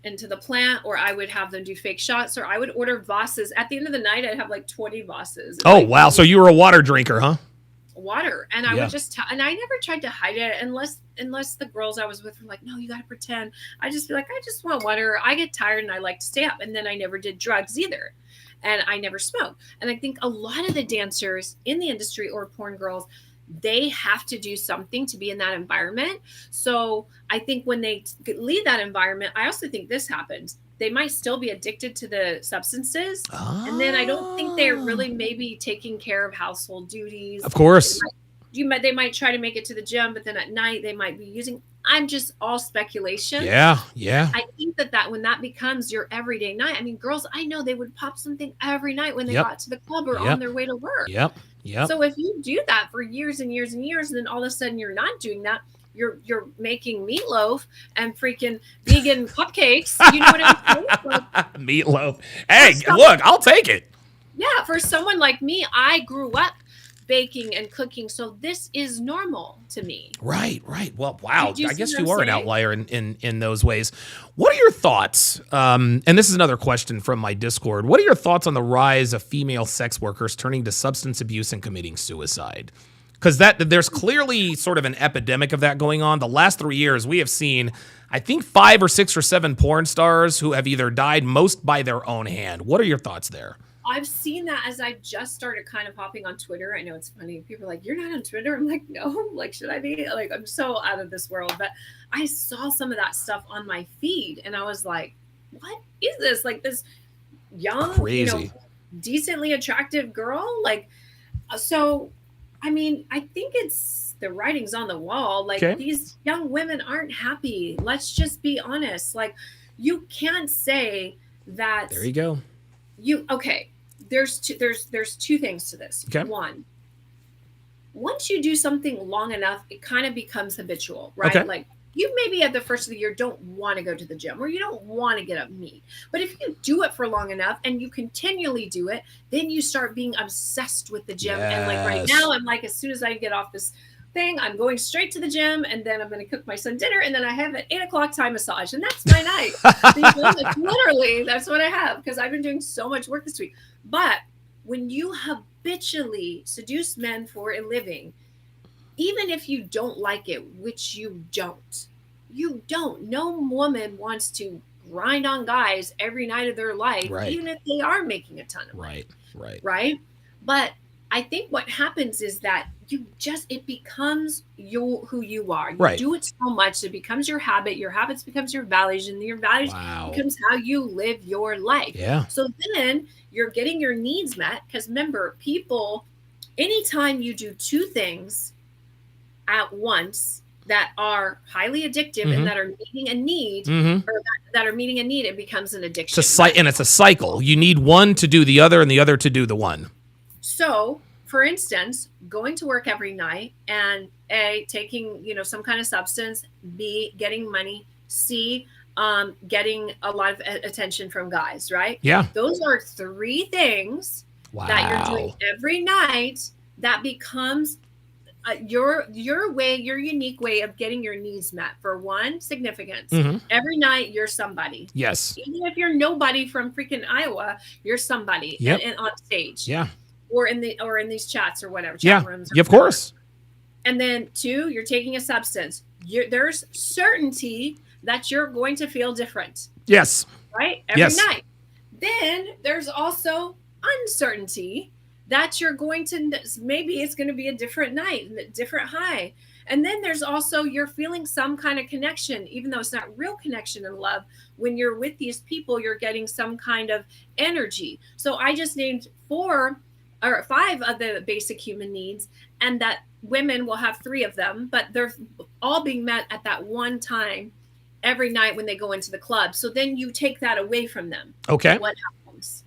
into the plant, or I would have them do fake shots, or I would order Vosses. At the end of the night, I'd have like 20 Vosses. Oh, wow. So you were a water drinker, huh? Water. And I would just, and I never tried to hide it unless the girls I was with were like, no, you got to pretend. I just be like, I just want water. I get tired and I like to stay up. And then I never did drugs either. And I never smoked. And I think a lot of the dancers in the industry or porn girls, they have to do something to be in that environment. So I think when they leave that environment, I also think this happens. They might still be addicted to the substances. And then I don't think they're really maybe taking care of household duties. Of course. They might try to make it to the gym, but then at night they might be using. I'm just all speculation. Yeah, yeah. I think that when that becomes your everyday night, I mean, girls, I know they would pop something every night when they got to the club or on their way to work. Yep. So if you do that for years and years and years, and then all of a sudden you're not doing that, you're making meatloaf and freaking vegan cupcakes. You know what I mean? Like, meatloaf. Hey, look, I'll take it. Yeah, for someone like me, I grew up baking and cooking, so this is normal to me. Right. Well, wow. I guess you are an outlier in those ways. What are your thoughts? And this is another question from my Discord. What are your thoughts on the rise of female sex workers turning to substance abuse and committing suicide? Because there's clearly sort of an epidemic of that going on. The last 3 years, we have seen, I think, 5 or 6 or 7 porn stars who have either died, most by their own hand. What are your thoughts there? I've seen that as I just started kind of hopping on Twitter. I know it's funny. People are like, you're not on Twitter? I'm like, no. Like, should I be? Like, I'm so out of this world. But I saw some of that stuff on my feed, and I was like, what is this? Like, this young, crazy, decently attractive girl? Like, so, I mean, I think it's the writing's on the wall. Like, these young women aren't happy. Let's just be honest. Like, you can't say that. There you go. There's two things to this. Okay. One, once you do something long enough, it kind of becomes habitual, right? Okay. Like, you maybe at the first of the year don't want to go to the gym, or you don't want to get up meat. But if you do it for long enough and you continually do it, then you start being obsessed with the gym. Yes. And like right now, I'm like, as soon as I get off this thing, I'm going straight to the gym, and then I'm going to cook my son dinner, and then I have an 8:00 Thai massage, and that's my night. Like, literally, that's what I have, because I've been doing so much work this week. But when you habitually seduce men for a living, even if you don't like it, which you don't, no woman wants to grind on guys every night of their life, even if they are making a ton of money. Right. But I think what happens is that it becomes who you are. You do it so much, it becomes your habit. Your habits becomes your values, and your values becomes how you live your life. Yeah. So then you're getting your needs met, because remember, people, anytime you do 2 things at once that are highly addictive and that are meeting a need, or that are meeting a need, it becomes an addiction. And it's a cycle. You need one to do the other, and the other to do the one. So, for instance, going to work every night and A, taking, some kind of substance, B, getting money, C, getting a lot of attention from guys, right? Yeah. Those are 3 things that you're doing every night that becomes your unique way of getting your needs met. For one, significance. Every night you're somebody. Yes. Even if you're nobody from freaking Iowa, you're somebody and on stage. Yeah. Or in these chats or whatever, chat rooms. Of course. And then 2, you're taking a substance. There's certainty that you're going to feel different. Yes. Right? Every night. Then there's also uncertainty that you're going to, maybe it's going to be a different night, a different high. And then there's also you're feeling some kind of connection, even though it's not real connection and love. When you're with these people, you're getting some kind of energy. So I just named 4 or 5 of the basic human needs, and that women will have 3 of them, but they're all being met at that one time every night when they go into the club. So then you take that away from them. Okay. What happens?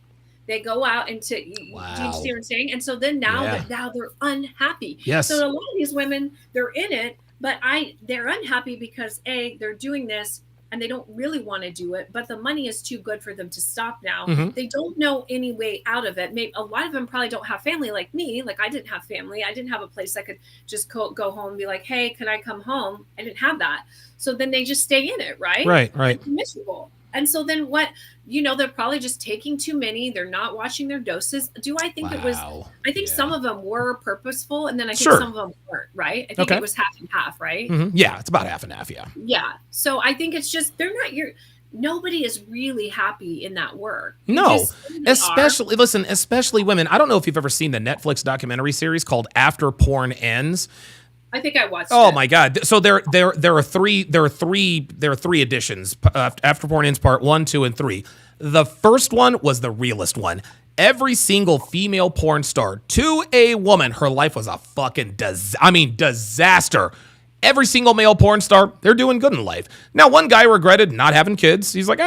They go out into, Wow. do you see what I'm saying? And so then now they're unhappy. Yes. So a lot of these women, they're in it, but they're unhappy because they're doing this and they don't really want to do it, but the money is too good for them to stop now. They don't know any way out of it. Maybe a lot of them probably don't have family like me. Like I didn't have family. I didn't have a place I could just go home and be like, hey, can I come home? I didn't have that. So then they just stay in it, right? Right. It's miserable. And so then what, they're probably just taking too many. They're not watching their doses. Do I think it was, I think some of them were purposeful. And then I think some of them weren't, right? I think it was half and half, right? Yeah, it's about half and half. Yeah. Yeah. So I think it's just, nobody is really happy in that work. No, especially women. I don't know if you've ever seen the Netflix documentary series called After Porn Ends. I think I watched. Oh my God! So there are three editions. After Porn Ends Part 1, 2, and 3. The first one was the realest one. Every single female porn star to a woman, her life was a fucking disaster. Every single male porn star, they're doing good in life. Now, one guy regretted not having kids. He's like,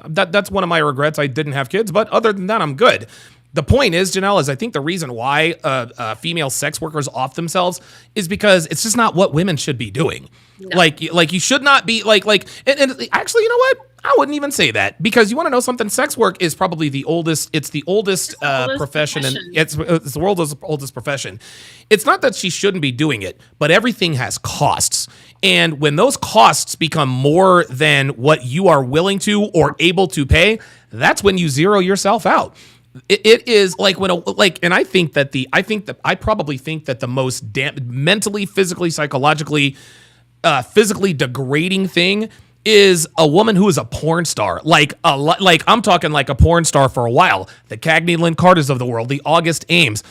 that's one of my regrets. I didn't have kids, but other than that, I'm good. The point is, Janelle, is I think the reason why female sex workers off themselves is because it's just not what women should be doing. No. Like you should not be and actually, you know what? I wouldn't even say that, because you want to know something? Sex work is probably the oldest. It's the oldest profession, and it's the world's oldest profession. It's not that she shouldn't be doing it, but everything has costs. And when those costs become more than what you are willing to or able to pay, that's when you zero yourself out. It is like and I probably think that the most mentally, physically, psychologically, physically degrading thing is a woman who is a porn star. Like I'm talking like a porn star for a while. The Cagney Lynn Carters of the world, the August Ames.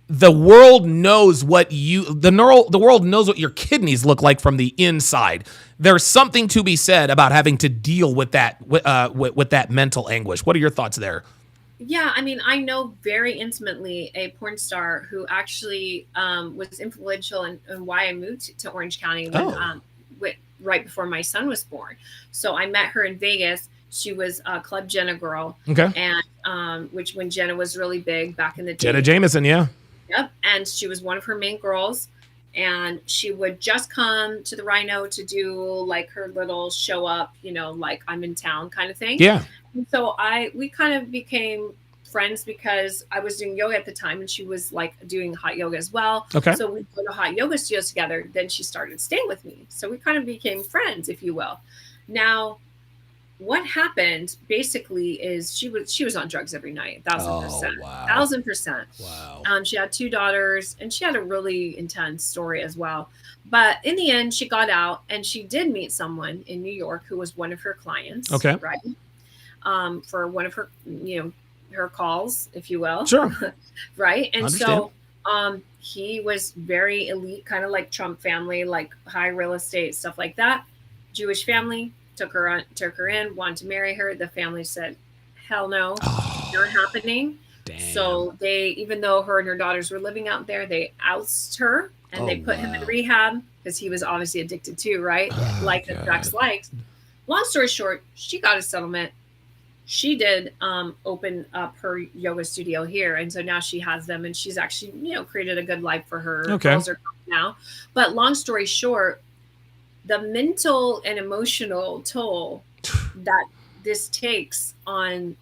The world knows what the world knows what your kidneys look like from the inside. There's something to be said about having to deal with that with that mental anguish. What are your thoughts there? Yeah, I mean, I know very intimately a porn star who actually was influential in why I moved to Orange County right before my son was born. So I met her in Vegas. She was a Club Jenna girl. Okay. And which when Jenna was really big back in the day. Jenna Jameson, yeah. Yep. And she was one of her main girls. And she would just come to the Rhino to do like her little show up, like I'm in town kind of thing. Yeah. And so we kind of became friends because I was doing yoga at the time and she was like doing hot yoga as well. Okay. So we go to hot yoga studios together. Then she started staying with me. So we kind of became friends, if you will. Now, what happened basically is she was on drugs every night, 1,000%. Wow. 1,000%. Wow. She had 2 daughters and she had a really intense story as well. But in the end, she got out and she did meet someone in New York who was one of her clients. Okay. Right. For one of her, her calls, if you will. Sure. Right. And so he was very elite, kind of like Trump family, like high real estate, stuff like that. Jewish family. Took her in, wanted to marry her. The family said, hell no, not happening. Damn. So they, even though her and her daughters were living out there, they ousted her and they put him in rehab because he was obviously addicted too, right? Like the Drax likes. Long story short, she got a settlement. She did open up her yoga studio here. And so now she has them and she's actually, created a good life for her. Okay. Girls are now. But long story short, the mental and emotional toll that this takes on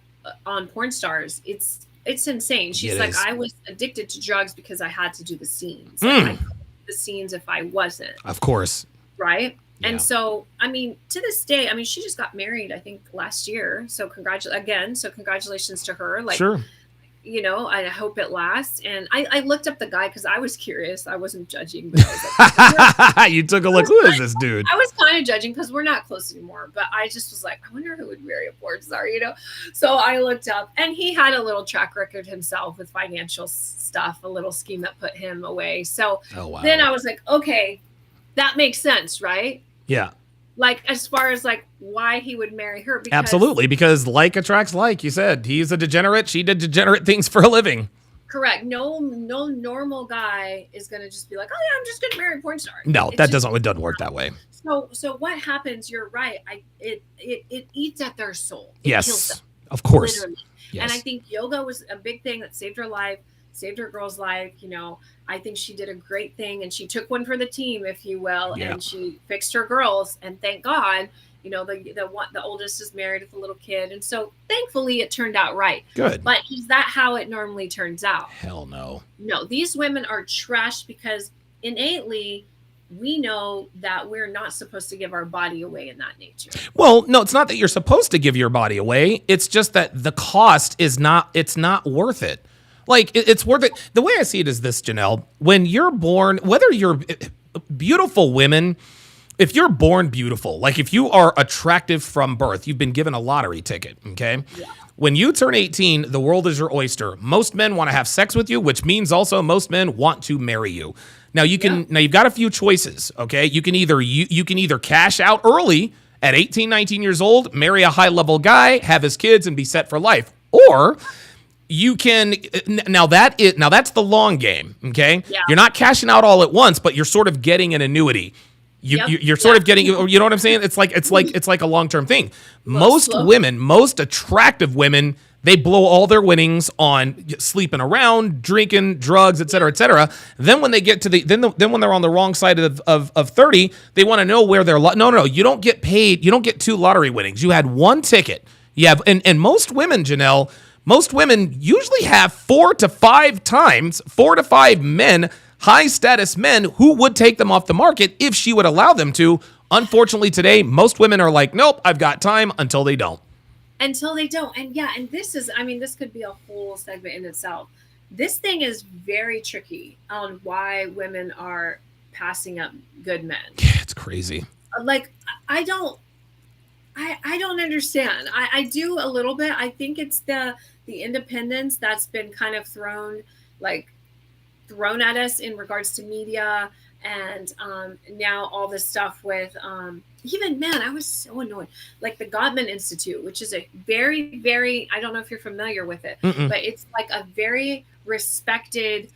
porn stars, it's insane. She's like, I was addicted to drugs because I had to do the scenes. Like, I couldn't do the scenes if I wasn't. Of course. Right. Yeah. And so, I mean, to this day, I mean, she just got married, I think last year. So congratulations to her. Like, sure. I hope it lasts. And I looked up the guy because I was curious. I wasn't judging, but I was like, You took a look. Who is this dude? I was kind of judging because we're not close anymore. But I just was like, I wonder who would marry a porn star, So I looked up, and he had a little track record himself with financial stuff, a little scheme that put him away. So then I was like, okay, that makes sense, right? Yeah. Like, as far as like why he would marry her. Absolutely, because like attracts like. You said he's a degenerate. She did degenerate things for a living. Correct. No normal guy is gonna just be like, oh yeah, I'm just gonna marry a porn star. No, it doesn't work that way. So what happens? You're right. It eats at their soul. It kills them, of course. Literally. Yes. And I think yoga was a big thing that saved her life, saved her girl's life. I think she did a great thing, and she took one for the team, if you will, and she fixed her girls. And thank God, the oldest is married with a little kid, and so thankfully it turned out right. Good. But is that how it normally turns out? Hell no. No, these women are trashed because innately we know that we're not supposed to give our body away in that nature. Well, no, it's not that you're supposed to give your body away. It's just that the cost is not worth it. Like, it's worth it. The way I see it is this, Janelle. When you're born, whether you're beautiful women, if you're born beautiful, like if you are attractive from birth, you've been given a lottery ticket, okay? Yeah. When you turn 18, the world is your oyster. Most men want to have sex with you, which means also most men want to marry you. Now you've got a few choices, okay? You can either cash out early at 18, 19 years old, marry a high-level guy, have his kids, and be set for life. Or you can now that's the long game, okay? Yeah. You're not cashing out all at once, but you're sort of getting an annuity. You're sort of getting, you know what I'm saying? It's like a long-term thing. Most attractive women, they blow all their winnings on sleeping around, drinking, drugs, et cetera, et cetera. Then when they get to then when they're on the wrong side of 30, they want to know where they're. No, you don't get paid. You don't get 2 lottery winnings. You had 1 ticket. You have, and most women, Janelle, usually have 4 to 5 men, high status men, who would take them off the market if she would allow them to. Unfortunately, today, most women are like, nope, I've got time, until they don't. And this could be a whole segment in itself. This thing is very tricky on why women are passing up good men. Yeah, it's crazy. Like, I don't understand. I do a little bit. I think it's the independence that's been kind of thrown at us in regards to media, and now all this stuff with I was so annoyed, like the Gottman Institute, which is a very, very, I don't know if you're familiar with it, but it's like a very respected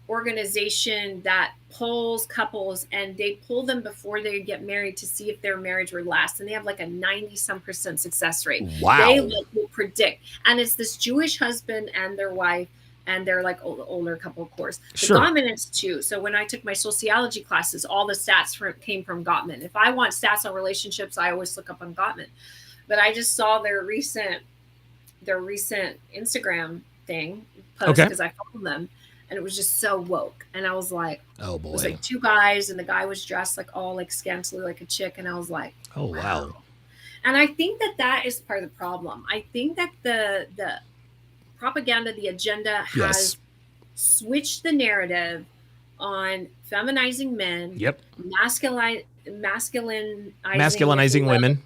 organization that polls couples, and they pull them before they get married to see if their marriage will last, and they have like a 90-some% success rate. Wow. They will predict, and it's this Jewish husband and their wife, and they're like older couple, of course. The Gottman Institute. So when I took my sociology classes, all the stats came from Gottman. If I want stats on relationships, I always look up on Gottman. But I just saw their recent Instagram thing post, because I followed them, and it was just so woke. And I was like, oh boy, it was like 2 guys, and the guy was dressed like all like scantily like a chick, and I was like, oh wow. And I think that is part of the problem. I think that the propaganda, the agenda has switched the narrative on feminizing men, masculinizing women,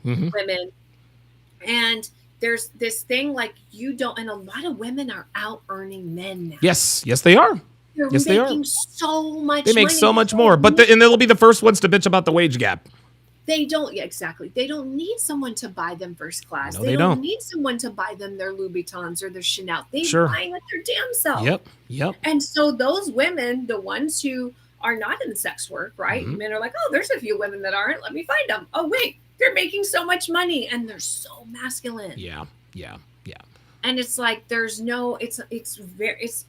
and there's this thing like and a lot of women are out earning men now. Yes, they are. They're making so much. They make so much more, and they'll be the first ones to bitch about the wage gap. They don't, exactly. They don't need someone to buy them first class. No, they don't need someone to buy them their Louboutins or their Chanel. They buy it their damn self. Yep. And so those women, the ones who are not in sex work, right? Men are like, oh, there's a few women that aren't. Let me find them. Oh, wait, they're making so much money, and they're so masculine. Yeah. And it's like it's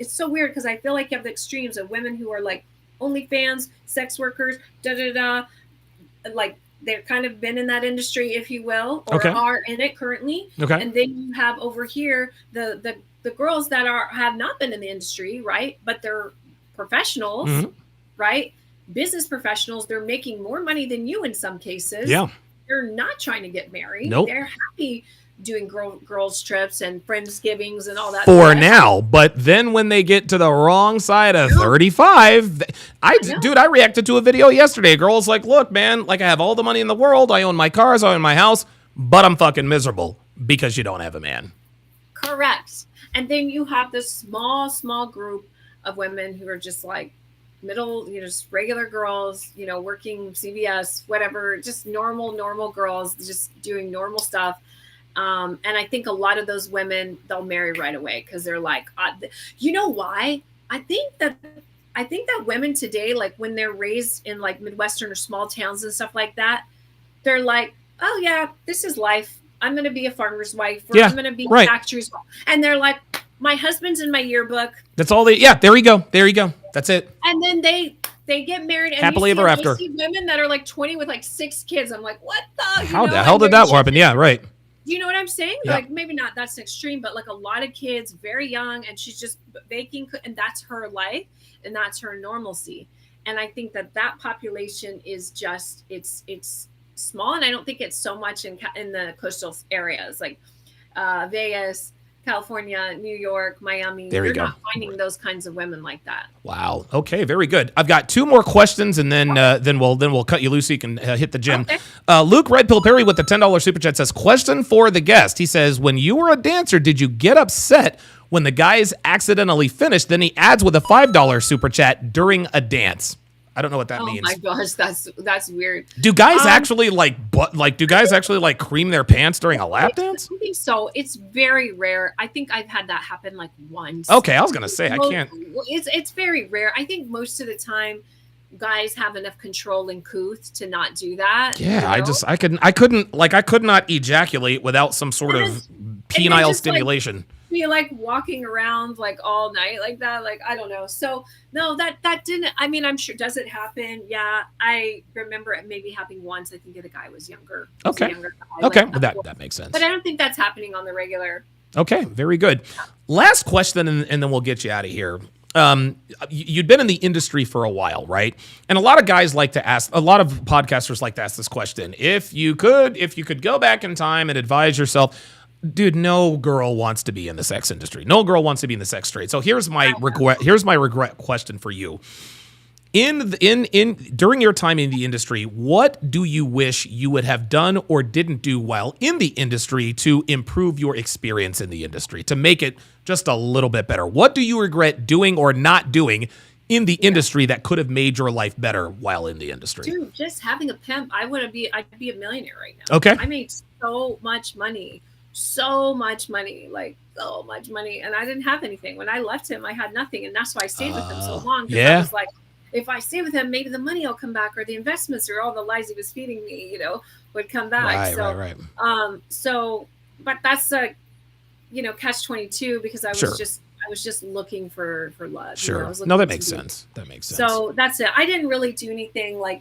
so weird, because I feel like you have the extremes of women who are like OnlyFans, sex workers, like they're kind of been in that industry, if you will, or are in it currently. Okay. And then you have over here the girls that have not been in the industry, right? But they're professionals, right? Business professionals. They're making more money than you in some cases. Yeah. They're not trying to get married. Nope. They're happy doing girls trips and friendsgivings and all that For stuff. now, but then when they get to the wrong side of No, 35, I know. I reacted to a video yesterday. A girl's like, look, man, like I have all the money in the world. I own my cars, I own my house, but I'm fucking miserable because you don't have a man. Correct. And then you have this small group of women who are just like middle, just regular girls, working CVS, whatever, just normal girls, just doing normal stuff. And I think a lot of those women, they'll marry right away because they're like, you know why? I think that I think that women today, like when they're raised in like Midwestern or small towns and stuff like that, they're like, oh yeah, this is life. I'm going to be a farmer's wife, or Yeah, I'm going to be a right. factory's wife. And they're like, my husband's in my yearbook. That's all they, yeah, there you go. There you go. That's it. And then they get married, and Happily ever I after. see women that are like 20 with like 6 kids. I'm like, what the? How the hell did that happen? Yeah, right. You know what I'm saying? Yeah. Like maybe not that's extreme, but like a lot of kids, very young, and she's just baking, and that's her life, and that's her normalcy. And I think that population is just it's small, and I don't think it's so much in the coastal areas like Vegas, California, New York, Miami. There you You're go. not finding those kinds of women like that. Wow. Okay. Very good. I've got 2 more questions, and then we'll cut you loose so you can hit the gym. Okay. Luke Red Pill Perry with the $10 super chat says, question for the guest. He says, when you were a dancer, did you get upset when the guys accidentally finished? Then he adds with a $5 super chat during a dance. I don't know what that means. Oh my gosh, that's weird. Do guys actually do guys actually like cream their pants during a lap dance? I think so. It's very rare. I think I've had that happen like once. Okay, I was gonna say I can't. It's very rare. I think most of the time, guys have enough control and couth to not do that. Yeah, I could not ejaculate without some sort of penile stimulation. Be like walking around like all night like that, like I don't know. So no, that didn't. I mean, I'm sure, does it happen? Yeah, I remember it maybe happening once. I think the guy was younger. Okay, Guy, okay, like, that makes sense. But I don't think that's happening on the regular. Okay, very good. Last question, and then we'll get you out of here. You'd been in the industry for a while, right? And a lot of guys like to ask, a lot of podcasters like to ask this question: if you could go back in time and advise yourself. Dude, no girl wants to be in the sex industry. No girl wants to be in the sex trade. So here's my regret question for you. During your time in the industry, what do you wish you would have done or didn't do while in the industry to improve your experience in the industry, to make it just a little bit better? What do you regret doing or not doing in the industry that could have made your life better while in the industry? Dude, just having a pimp, I'd be a millionaire right now. Okay. I made so much money, and I didn't have anything. When I left him, I had nothing, and that's why I stayed with him so long. Yeah. I was like, if I stay with him, maybe the money will come back, or the investments, or all the lies he was feeding me, would come back. Right. But that's a, catch-22, because I was just looking for love. Sure. No, that makes sense. So that's it. I didn't really do anything like,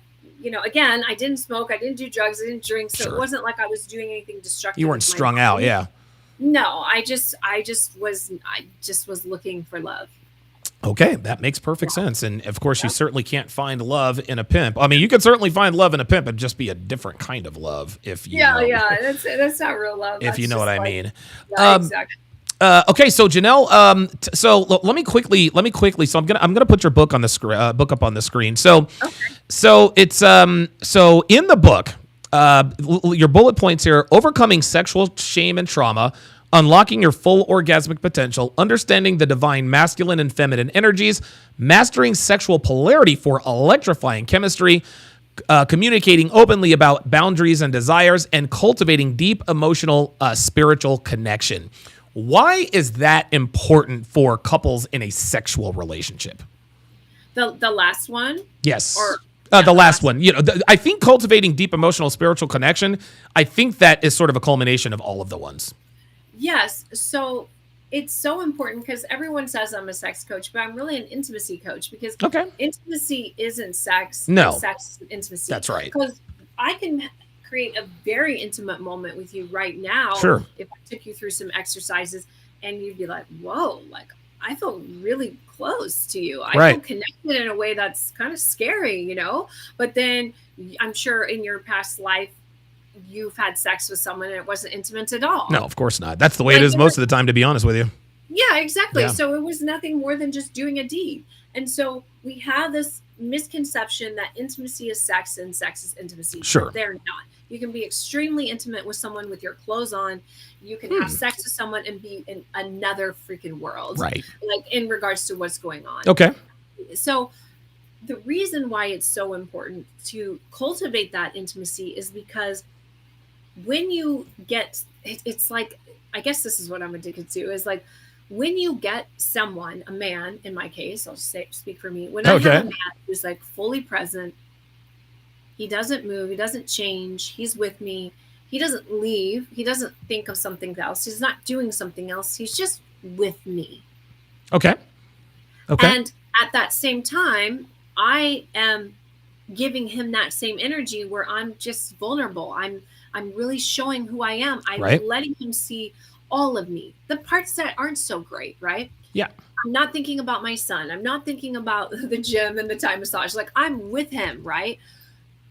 again, I didn't smoke, I didn't do drugs, I didn't drink. So It wasn't like I was doing anything destructive. You weren't strung out. Yeah. No, I just was looking for love. Okay, that makes perfect sense. And of course, you certainly can't find love in a pimp. I mean, you could certainly find love in a pimp, but just be a different kind of love if you know. Yeah, that's not real love. If you know what I mean. Yeah, exactly. Okay, so Janelle, let me quickly. So I'm gonna put your book on the book up on the screen. So, so it's so in the book, your bullet points here: overcoming sexual shame and trauma, unlocking your full orgasmic potential, understanding the divine masculine and feminine energies, mastering sexual polarity for electrifying chemistry, communicating openly about boundaries and desires, and cultivating deep emotional, spiritual connection. Why is that important for couples in a sexual relationship? The last one? Yes. The last one. I think cultivating deep emotional, spiritual connection, I think that is sort of a culmination of all of the ones. Yes. So it's so important because everyone says I'm a sex coach, but I'm really an intimacy coach, because intimacy isn't sex. No. Sex is intimacy. That's right. Because I can create a very intimate moment with you right now. Sure. If I took you through some exercises and you'd be like, whoa, like I feel really close to you. I feel connected in a way that's kind of scary, But then I'm sure in your past life, you've had sex with someone and it wasn't intimate at all. No, of course not. That's the way it is most of the time, to be honest with you. Yeah, exactly. Yeah. So it was nothing more than just doing a deed. And so we have this misconception that intimacy is sex and sex is intimacy. Sure. But they're not. You can be extremely intimate with someone with your clothes on. You can have sex with someone and be in another freaking world. Right. Like in regards to what's going on. Okay. So the reason why it's so important to cultivate that intimacy is because when you get, it's like, I guess this is what I'm addicted to, is like when you get someone, a man, in my case, I'll just speak for me. When I have a man who's like fully present, he doesn't move, he doesn't change, he's with me, he doesn't leave, he doesn't think of something else, he's not doing something else, he's just with me. Okay. And at that same time, I am giving him that same energy where I'm just vulnerable. I'm really showing who I am. I'm letting him see all of me, the parts that aren't so great, right? Yeah. I'm not thinking about my son. I'm not thinking about the gym and the Thai massage. Like, I'm with him, right?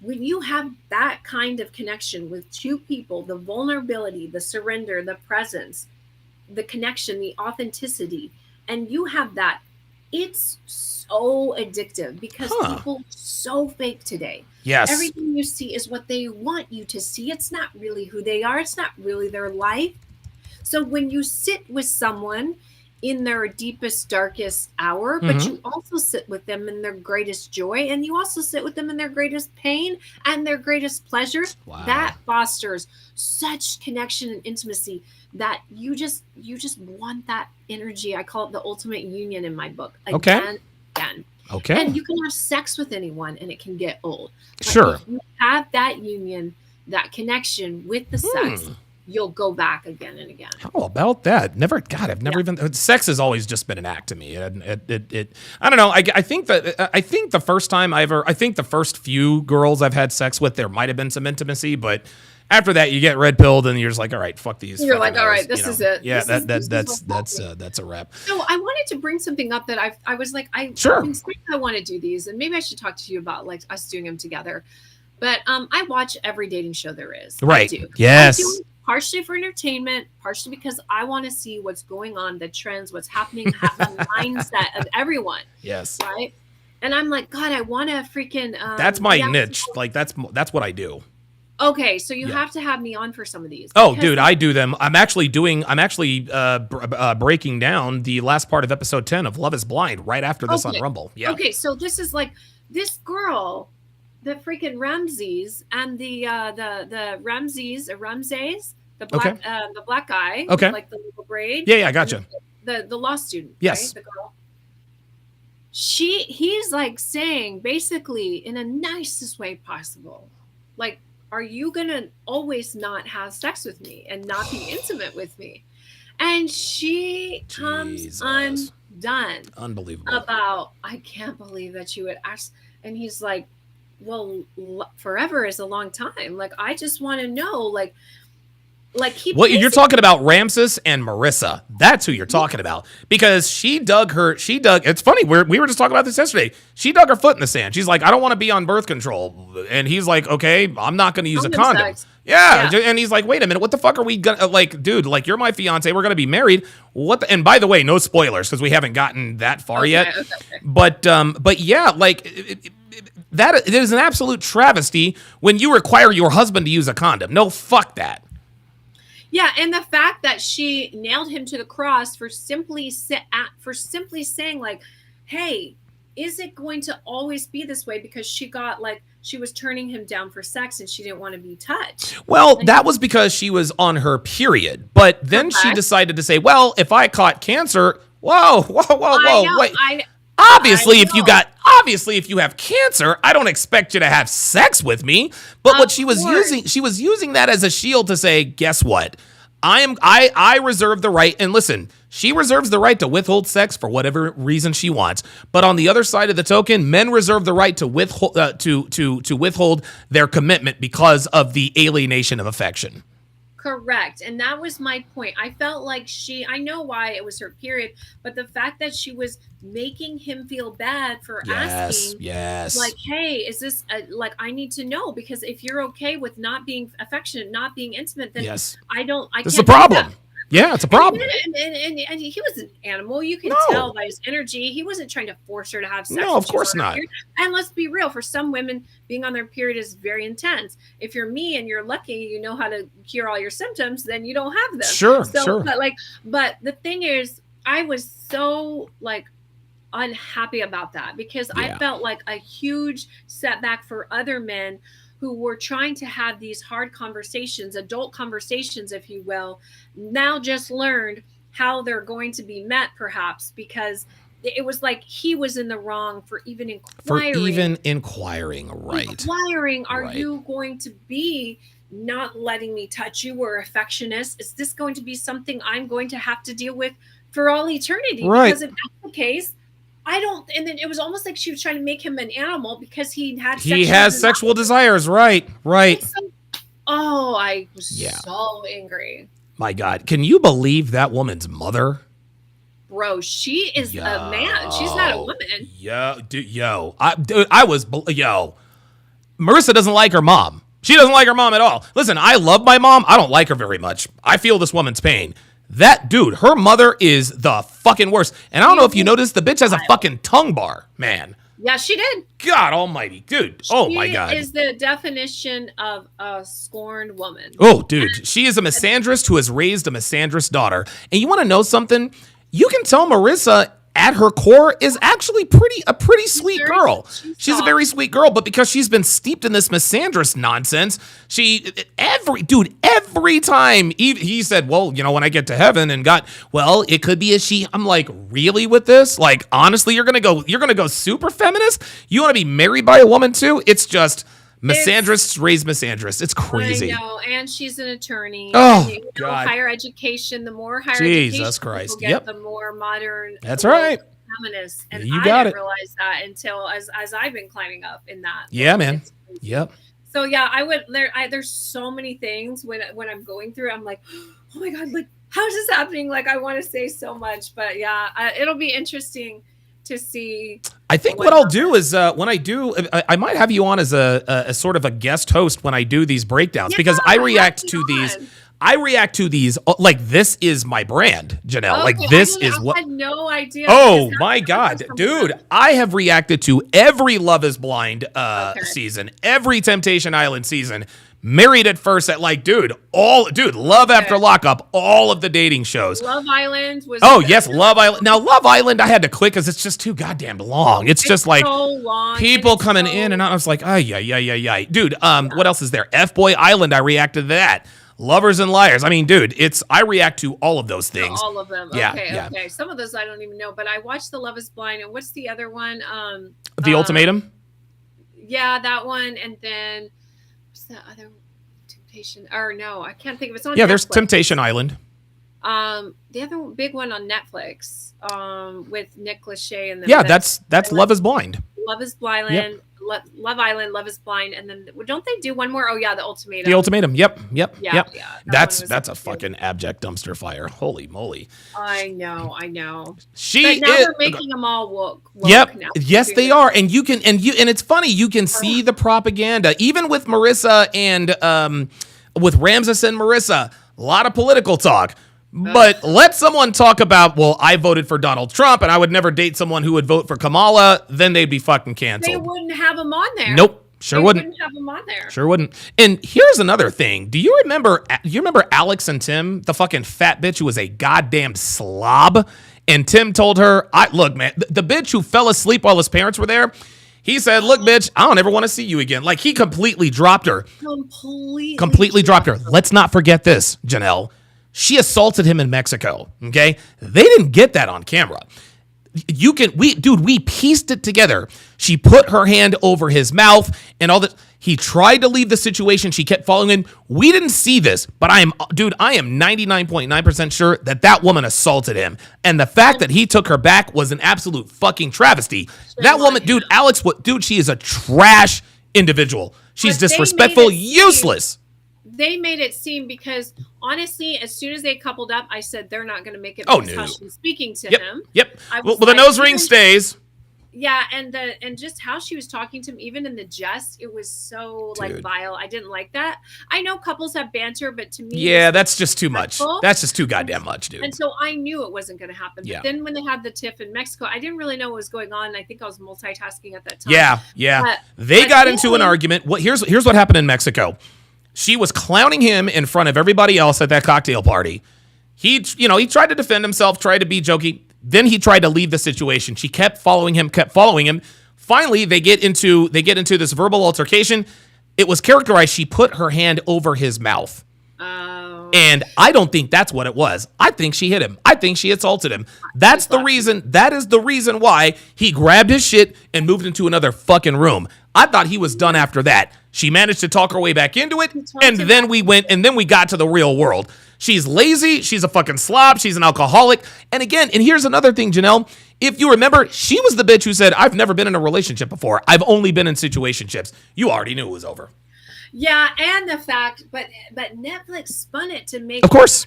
When you have that kind of connection with two people, the vulnerability, the surrender, the presence, the connection, the authenticity, and you have that, it's so addictive because people are so fake today. Yes. Everything you see is what they want you to see. It's not really who they are. It's not really their life. So when you sit with someone in their deepest, darkest hour, but you also sit with them in their greatest joy, and you also sit with them in their greatest pain and their greatest pleasure, that fosters such connection and intimacy that you just want that energy. I call it the ultimate union in my book. Again. Okay. And you can have sex with anyone and it can get old. But Sure. if you have that union, that connection with the sex, you'll go back again and again. How about that? I've never even, sex has always just been an act to me. And it I don't know. I think the first few girls I've had sex with, there might've been some intimacy, but after that you get red pilled and you're just like, all right, fuck these. You're like, all right, this is it. Yeah. That's a wrap. So I wanted to bring something up that I was like, I want to do these, and maybe I should talk to you about like us doing them together. But I watch every dating show there is. Right. I do. Yes. I do it partially for entertainment, partially because I want to see what's going on, the trends, what's happening, have the mindset of everyone. Yes. Right. And I'm like, God, I want to freaking. That's my niche. Like that's what I do. Okay, so you have to have me on for some of these. Oh, dude, I do them. I'm actually breaking down the last part of episode 10 of Love is Blind right after this on Rumble. Yeah. Okay, so this is like this girl, the freaking Ramses and the Ramses, the black guy, like the little braid. Yeah, I gotcha. The law student. Yes. Right? The girl. He's like saying basically in a nicest way possible, like, are you gonna always not have sex with me and not be intimate with me? And she comes undone. Unbelievable. About, I can't believe that you would ask. And he's like, well, forever is a long time. Like, I just want to know, like you're talking about Ramses and Marissa. That's who you're talking about, because she dug. It's funny. We were just talking about this yesterday. She dug her foot in the sand. She's like, I don't want to be on birth control. And he's like, okay, I'm not going to use a condom. Yeah. And he's like, wait a minute. What the fuck are we going to, like, dude, like, you're my fiance. We're going to be married. And by the way, no spoilers, because we haven't gotten that far yet. Okay. But yeah, like, that it is an absolute travesty when you require your husband to use a condom. No, fuck that. Yeah, and the fact that she nailed him to the cross for simply saying, like, hey, is it going to always be this way? Because she was turning him down for sex and she didn't want to be touched. Well, that was because she was on her period. But then she decided to say, well, if I caught cancer, whoa, wait. Obviously, if you have cancer, I don't expect you to have sex with me. But what she was using that as a shield to say, guess what? I reserve the right, and listen, she reserves the right to withhold sex for whatever reason she wants. But on the other side of the token, men reserve the right to withhold to withhold their commitment because of the alienation of affection. Correct. And that was my point. I felt like I know why it was her period, but the fact that she was making him feel bad for Yes, asking, yes. like, hey, is this like, I need to know, because if you're okay with not being affectionate, not being intimate, then Yes. I This is a can't do that. problem. Yeah, it's a problem. And he was an animal. You can No. tell by his energy. He wasn't trying to force her to have sex. No, when of she was course on her not. period. And let's be real, for some women, being on their period is very intense. If you're me and you're lucky, you know how to cure all your symptoms, then you don't have them. Sure, So, sure. but the thing is, I was so like unhappy about that, because I Yeah. felt like a huge setback for other men who were trying to have these hard conversations, adult conversations, if you will, now just learned how they're going to be met, perhaps, because it was like he was in the wrong for even inquiring, right? Inquiring, are Right. you going to be not letting me touch you or affectionist? Is this going to be something I'm going to have to deal with for all eternity? Right. Because if that's the case, I don't. And then it was almost like she was trying to make him an animal because he has sexual desires, right? Right. So, oh, I was Yeah. so angry. My God, can you believe that woman's mother? Bro, she is a man. She's not a woman. Marissa doesn't like her mom. She doesn't like her mom at all. Listen, I love my mom. I don't like her very much. I feel this woman's pain. That dude, her mother is the fucking worst. And I don't know if you noticed, the bitch has a fucking tongue bar, man. Yeah, she did. God almighty, dude. Oh my God. She is the definition of a scorned woman. Oh, dude. She is a misandrist who has raised a misandrist daughter. And you want to know something? You can tell Marissa at her core is actually a pretty sweet girl. She's a very sweet girl, but because she's been steeped in this misandrist nonsense, every time he said, well, you know, when I get to heaven and God, well, it could be a she. I'm like, really with this? Like, honestly, you're going to go super feminist? You want to be married by a woman too? It's just misandrists raise misandrists. It's crazy. I know, and she's an attorney. Oh, and, God. Higher education, the more higher Jesus education Christ. people get, the more modern. That's right. Feminist. And You I got didn't it. realize that until as I've been climbing up in that. Yeah, man. Yep. So yeah, there's so many things when I'm going through, I'm like, oh my God, like, how is this happening? Like, I want to say so much, but yeah, it'll be interesting to see. I think what I'll do is when I do, I might have you on as a sort of a guest host when I do these breakdowns, because I react to these. I react to these like this is my brand, Janelle. Okay, Like this is I had no idea. Oh my God, dude! I have reacted to every Love Is Blind season, every Temptation Island season. Married at First, Love After Lockup, all of the dating shows. Love Island was. Oh yes, Love Island. Now Love Island, I had to click because it's just too goddamn long. It's just like so long, people coming in and out. I was like, oh yeah. Dude, what else is there? F Boy Island. I reacted to that. Lovers and Liars. I mean, dude, I react to all of those things. All of them. Yeah, okay. Some of those I don't even know, but I watched the Love Is Blind, and what's the other one? The Ultimatum. Yeah, that one, and then what's the other Temptation? Or no, I can't think of it. It's on. Yeah, Netflix. There's Temptation Island. The other big one on Netflix, with Nick Lachey and that's Love Is Blind. Love Is Blind. Yep. Love Island, Love Is Blind, and then don't they do one more? Oh yeah, the Ultimatum. The Ultimatum. Yep. Yeah. That's a fucking abject dumpster fire. Holy moly. I know. But now they're making them all woke. Yep. Now. Yes, they are, and it's funny. You can see the propaganda, even with Marissa and with Ramses and Marissa. A lot of political talk. But let someone talk about, well, I voted for Donald Trump and I would never date someone who would vote for Kamala, then they'd be fucking canceled. They wouldn't have them on there. Nope. Sure wouldn't. Have them on there. Sure wouldn't. And here's another thing. Do you remember Alex and Tim, the fucking fat bitch who was a goddamn slob? And Tim told her, look, man, the bitch who fell asleep while his parents were there, he said, look, bitch, I don't ever want to see you again. Like, he completely dropped her. Completely dropped her. Let's not forget this, Janelle. She assaulted him in Mexico, okay? They didn't get that on camera. We pieced it together. She put her hand over his mouth and all that. He tried to leave the situation. She kept following him. We didn't see this, but I am 99.9% sure that woman assaulted him. And the fact that he took her back was an absolute fucking travesty. That woman, dude, Alex, she is a trash individual. She's disrespectful, useless. they made it seem, because honestly, as soon as they coupled up, I said they're not going to make it Oh, because no. how she was speaking to Yep. him. Yep. I Well, was the like, nose ring even- stays. Yeah, and just how she was talking to him, even in the jest, it was so like Dude. vile. I didn't like that. I know couples have banter, but to me, Yeah, it's that's just too much. disrespectful. That's just too goddamn much, dude. And so I knew it wasn't going to happen. Yeah. But then when they had the tiff in Mexico, I didn't really know what was going on. I think I was multitasking at that time. Yeah. But They got into an then- argument. Here's what happened in Mexico. She was clowning him in front of everybody else at that cocktail party. He tried to defend himself, tried to be jokey. Then he tried to leave the situation. She kept following him. Finally, they get into this verbal altercation. It was characterized. She put her hand over his mouth. Oh. And I don't think that's what it was. I think she hit him. I think she assaulted him. That is the reason why he grabbed his shit and moved into another fucking room. I thought he was done after that. She managed to talk her way back into it, and then we got to the real world. She's lazy. She's a fucking slob. She's an alcoholic. And here's another thing, Janelle. If you remember, she was the bitch who said, I've never been in a relationship before. I've only been in situationships. You already knew it was over. Yeah, and the fact, but Netflix spun it to make, Of course.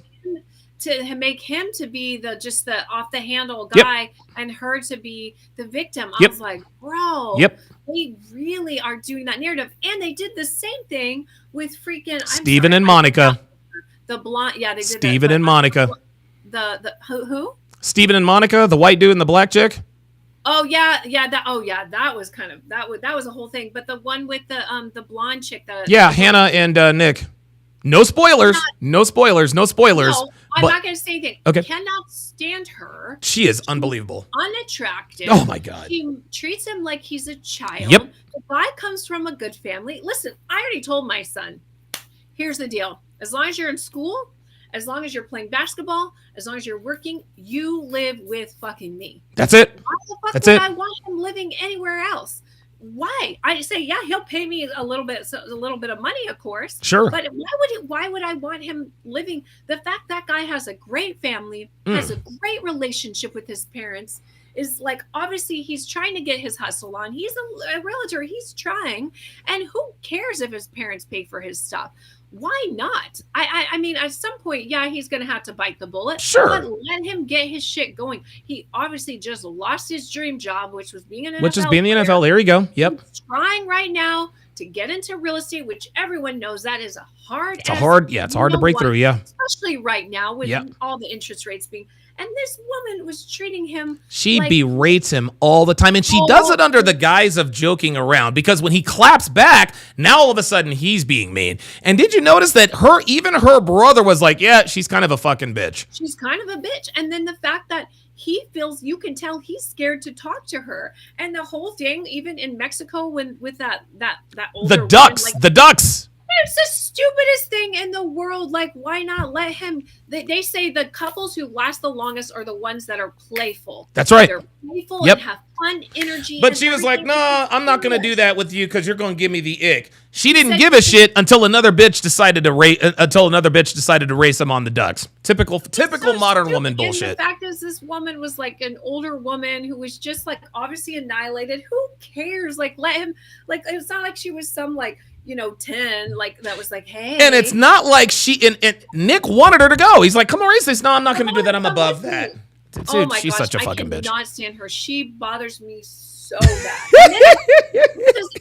to make him to be the off the handle Yep. guy, and her to be the victim. I Yep. was like, bro, Yep. they really are doing that narrative. And they did the same thing with freaking Steven and Monica. The blonde, yeah, they did Steven that, and Monica. The who? Steven and Monica, the white dude and the black chick. Oh yeah, that was kind of that was a whole thing. But the one with the blonde chick, Yeah, Hannah and Nick. No spoilers. No spoilers. No spoilers. No, I'm but not going to say anything. Okay. Cannot stand her. She is unbelievable. Unattractive. Oh my God. She treats him like he's a child. Yep. The guy comes from a good family. Listen, I already told my son, here's the deal. As long as you're in school, as long as you're playing basketball, as long as you're working, you live with fucking me. That's it. Why the fuck That's would it. I want him living anywhere else? Why? I say, yeah, he'll pay me a little bit of money, of course. Sure. But why would I want him living? The fact that guy has a great family, has a great relationship with his parents, is like, obviously he's trying to get his hustle on. He's a realtor. He's trying. And who cares if his parents pay for his stuff? Why not? I mean, at some point, yeah, he's going to have to bite the bullet. Sure. But let him get his shit going. He obviously just lost his dream job, which was being an NFL Which is being the player. NFL. There you go. Yep. He's trying right now to get into real estate, which everyone knows that is a hard. It's hard to break through. Yeah. Especially right now with Yep. all the interest rates being. And this woman was treating him. She like, berates him all the time, and she does it under the guise of joking around, because when he claps back, now all of a sudden he's being mean. And did you notice that even her brother was like, yeah, she's kind of a fucking bitch. She's kind of a bitch. And then the fact that he feels, you can tell he's scared to talk to her. And the whole thing, even in Mexico, with that older The ducks. woman, The ducks. it's the stupidest thing in the world. Like, why not let him? They say the couples who last the longest are the ones that are playful. That's right. They're playful Yep. and have fun, energy. But and she was like, everything. nah, I'm not going to do that with you because you're going to give me the ick. She didn't Said- give a shit until another bitch decided to race him on the ducks. Typical So modern stupid. woman And bullshit. the fact is, this woman was like an older woman who was just like obviously annihilated. Who cares? Like, let him. Like, it's not like she was some like 10 like that was like, hey. And it's not like and Nick wanted her to go. He's like, come on, race this. No, I'm not going to do that. I'm above that. Dude, Oh my she's gosh, such a fucking I bitch. cannot stand her. She bothers me so bad.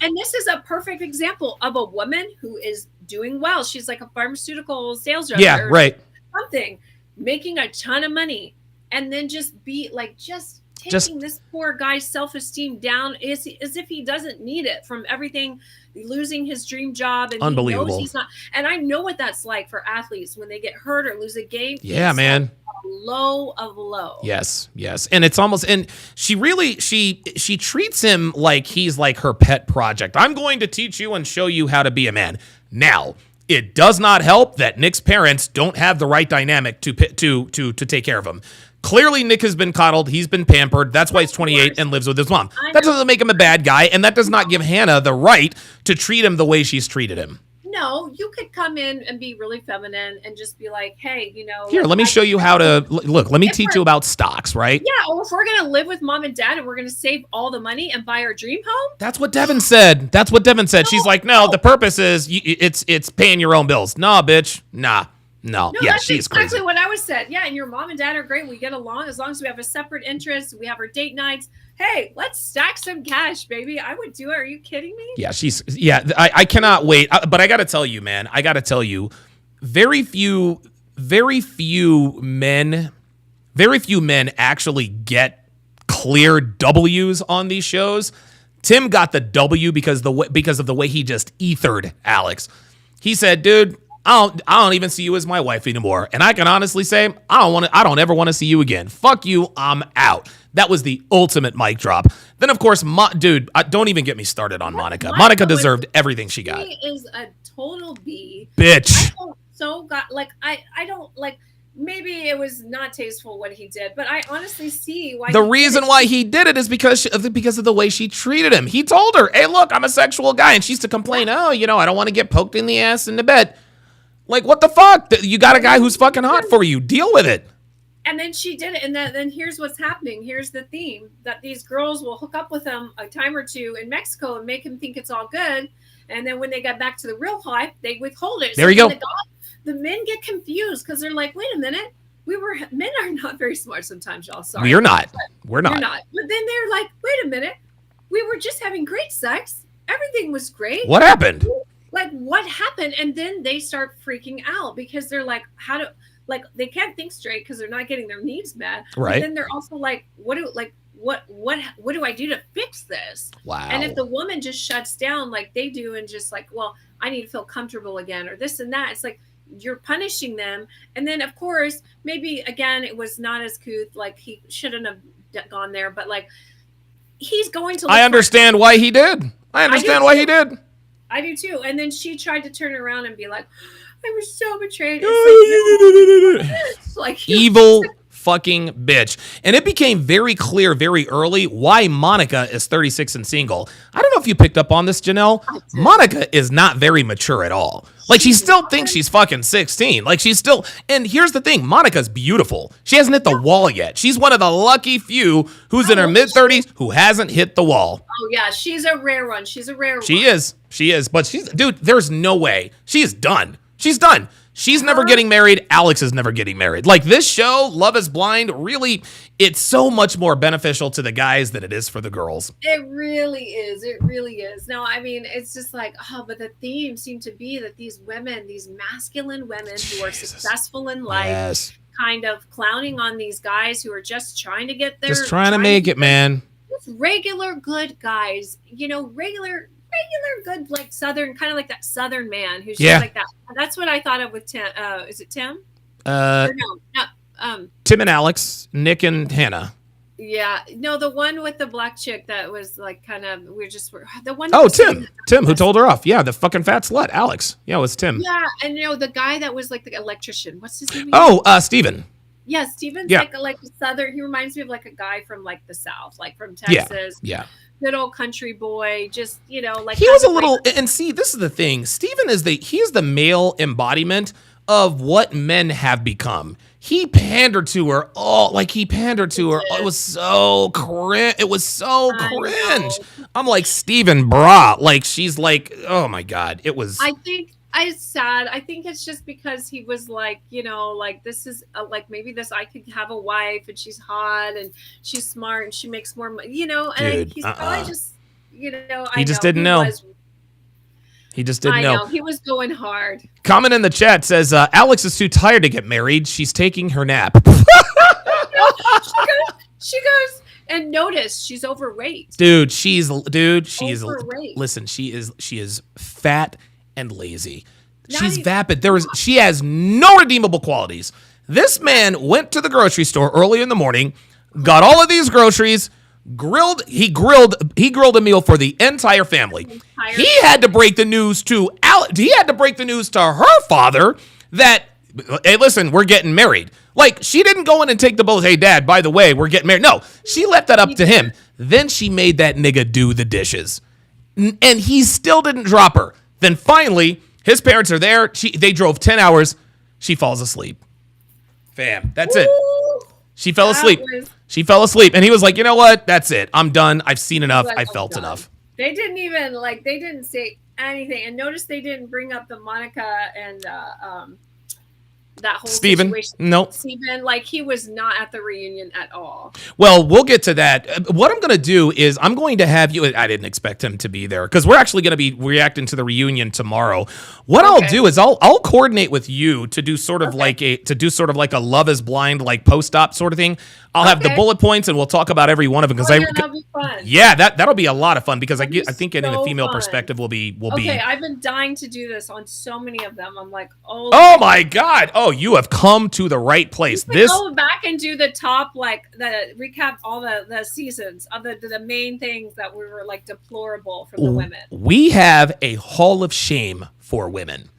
And this is a perfect example of a woman who is doing well. She's like a pharmaceutical sales rep. Yeah, or right. something, making a ton of money, and then just taking this poor guy's self-esteem down as if he doesn't need it from everything, losing his dream job, and Unbelievable. he knows he's not. And I know what that's like for athletes when they get hurt or lose a game. Yeah, It's man. like a low of low. Yes. And it's almost, and she treats him like he's like her pet project. I'm going to teach you and show you how to be a man. Now, it does not help that Nick's parents don't have the right dynamic to take care of him. Clearly, Nick has been coddled. He's been pampered. That's why he's 28 and lives with his mom. That doesn't make him a bad guy, and that does not give Hannah the right to treat him the way she's treated him. no, you could come in and be really feminine and just be like, hey, Here, like, let me show you how to look. Let me teach you about stocks, right? yeah, or if we're gonna live with mom and dad and we're gonna save all the money and buy our dream home. That's what Devin said. That's what Devin said. She's like, no, the purpose is it's paying your own bills. Nah, bitch. Nah. No. No, Yeah, that's she's exactly crazy. what I was said. Yeah, and your mom and dad are great. We get along as long as we have a separate interest. We have our date nights. Hey, let's stack some cash, baby. I would do it. Are you kidding me? Yeah, I cannot wait. But I got to tell you, man, very few men actually get clear W's on these shows. Tim got the W because of the way he just ethered Alex. He said, dude, I don't even see you as my wife anymore. And I can honestly say, I don't ever want to see you again. Fuck you. I'm out. That was the ultimate mic drop. Then, of course, dude, don't even get me started on Monica. Monica deserved everything she got. She is a total B. Bitch. I don't like, maybe it was not tasteful what he did, but I honestly see why. The reason why he did it is because of the way she treated him. He told her, hey, look, I'm a sexual guy. And she's to complain, I don't want to get poked in the ass in the bed. Like, what the fuck? You got a guy who's fucking hot for you. Deal with it. And then she did it. And then here's what's happening. Here's the theme, that these girls will hook up with him a time or two in Mexico and make him think it's all good. And then when they get back to the real life, they withhold it. There you go. The men get confused because they're like, wait a minute. Men are not very smart sometimes, y'all. Sorry. We're not. We're not. But then they're like, wait a minute. We were just having great sex. Everything was great. What happened? Like, what happened? And then they start freaking out because they're like, they can't think straight because they're not getting their needs met. Right. But then they're also like, what do I do to fix this? Wow. And if the woman just shuts down like they do and just like, well, I need to feel comfortable again or this and that, it's like you're punishing them. And then, of course, maybe, again, it was not as couth, like he shouldn't have gone there, but like he's going to. I understand why he did. I do too. And then she tried to turn around and be like, I was so betrayed. It's like evil fucking bitch. And it became very clear very early why Monica is 36 and single. I don't know if you picked up on this, Janelle. Monica is not very mature at all. Like, she still thinks she's fucking 16. Like, and here's the thing, Monica's beautiful. She hasn't hit the wall yet. She's one of the lucky few who's in her mid-30s who hasn't hit the wall. Oh, yeah, she's a rare one. She is. But dude, there's no way. She's done. She's never getting married. Alex is never getting married. Like, this show, Love is Blind, really, it's so much more beneficial to the guys than it is for the girls. It really is. No, I mean, it's just like, but the theme seemed to be that these women, these masculine women who are successful in life, kind of clowning on these guys who are just trying to get their... Just trying to make it, man. Just regular good guys, regular good, like Southern, kind of like that Southern man who's just like that. That's what I thought of with Tim. Is it Tim? Tim and Alex, Nick and Hannah. Yeah, no, the one with the black chick that was like kind of, the one. Oh, Tim, who told her off. Yeah, the fucking fat slut, Alex. Yeah, it was Tim. Yeah, and the guy that was like the electrician. What's his name? Oh, Steven. Yeah, Steven's like Southern. He reminds me of like a guy from like the South, like from Texas. Yeah. Good old country boy, just like he was a little. And see, this is the thing. Steven is the male embodiment of what men have become. He pandered to her. It was so cringe. I'm like, Steven, brah. Like, she's like, oh my god. It was. It's sad. I think it's just because he was like, like, this is like, maybe I could have a wife and she's hot and she's smart and she makes more money, and he's probably just, he just didn't know. He just didn't know. He was going hard. Comment in the chat says, Alex is too tired to get married. She's taking her nap. She goes, and notice she's overweight. Dude, she's overweight. Listen, she is fat and lazy. She's vapid. She has no redeemable qualities. This man went to the grocery store early in the morning, got all of these groceries, he grilled a meal for the entire family. He had to break the news to her father that, hey, listen, we're getting married. Like, she didn't go in and take the bullet. Hey, Dad, by the way, we're getting married. No, she left that up to him. Then she made that nigga do the dishes. And he still didn't drop her. Then finally, His parents are there. They drove 10 hours. She falls asleep. Fam, that's it. She fell asleep. She fell asleep. And he was like, you know what? That's it. I'm done. I've seen enough. I felt enough. They didn't even, like, they didn't say anything. And notice they didn't bring up the Monica and that whole situation. Nope. Steven, like, he was not at the reunion at all. Well, we'll get to that. What I'm going to do is I'm going to have you. I didn't expect him to be there because we're actually going to be reacting to the reunion tomorrow. What I'll do is I'll coordinate with you to do sort of like a a Love Is Blind like post-op sort of thing. I'll have the bullet points and we'll talk about every one of them because that'll be fun. Yeah, that'll be a lot of fun because I think getting a female perspective will be. Okay, I've been dying to do this on so many of them. I'm like, oh my God! Oh, you have come to the right place. Go back and do the top, like the recap all the seasons of the main things that were like deplorable for the women. We have a Hall of Shame for women.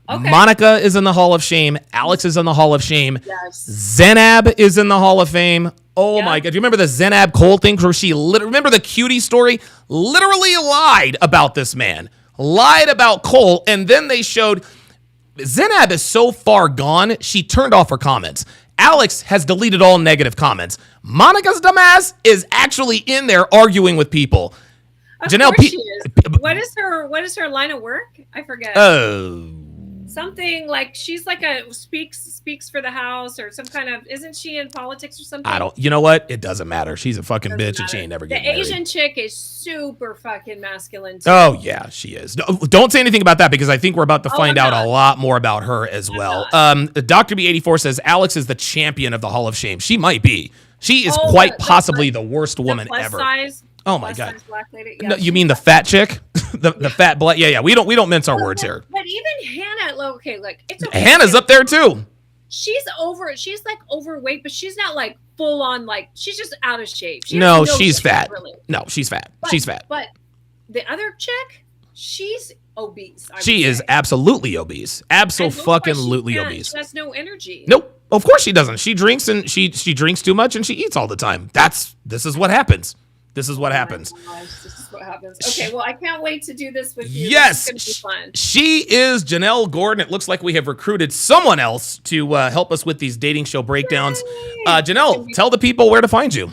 Okay. Monica is in the Hall of Shame. Alex is in the Hall of Shame. Yes. Zenab is in the Hall of Fame. Oh my God. Do you remember the Zenab Cole thing where she remember the cutie story? Literally lied about this man. Lied about Cole. And then they showed Zenab is so far gone, she turned off her comments. Alex has deleted all negative comments. Monica's dumbass is actually in there arguing with people. Janelle, she is. What is her line of work? I forget. Something like she's like a speaks for the house or some kind of, isn't she in politics or something? You know what? It doesn't matter. She's a fucking bitch and she ain't never getting married. The Asian chick is super fucking masculine too. Oh yeah, she is. Don't say anything about that because I think we're about to find out a lot more about her as well. Dr. B84 says Alex is the champion of the Hall of Shame. She might be. She is quite possibly the worst woman ever. Size, oh my God. Black lady. Yeah, no, you mean the fat chick? the fat black? Yeah. We don't mince our words here. But even Hannah, okay, like it's okay. Hannah's up there too. She's like overweight, but she's not like full on, like she's just out of shape. She's fat. Really. No, she's fat. She's fat. But the other chick, she's obese. She is absolutely obese. Absolutely obese. She has no energy. Nope. Of course she doesn't. She drinks and she drinks too much and she eats all the time. This is what happens. This is what happens. This is what happens. Okay, well, I can't wait to do this with you. Yes, this is gonna be fun. She is Janelle Gordon. It looks like we have recruited someone else to help us with these dating show breakdowns. Janelle, tell the people where to find you.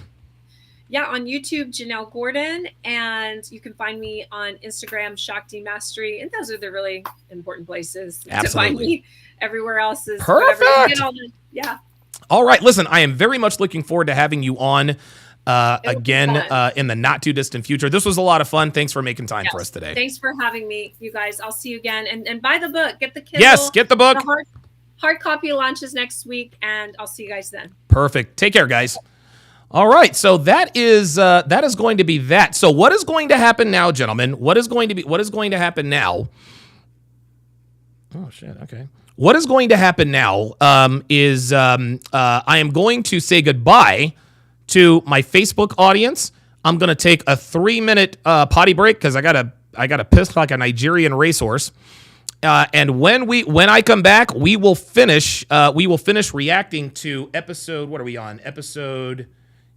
Yeah, on YouTube, Janelle Gordon, and you can find me on Instagram, Shakti Mastery, and those are the really important places to find me. Everywhere else is perfect. Yeah. All right, listen, I am very much looking forward to having you on. Again, in the not too distant future. This was a lot of fun. Thanks for making time for us today. Thanks for having me, you guys. I'll see you again. And buy the book. Get the Kindle. Yes, get the book. The hard copy launches next week, and I'll see you guys then. Perfect. Take care, guys. All right, so that is going to be that. So what is going to happen now, gentlemen? What is going to happen now? Oh shit. Okay. What is going to happen now is I am going to say goodbye to my Facebook audience. I'm gonna take a 3-minute potty break because I gotta piss like a Nigerian racehorse. And when I come back, we will finish reacting to episode. What are we on?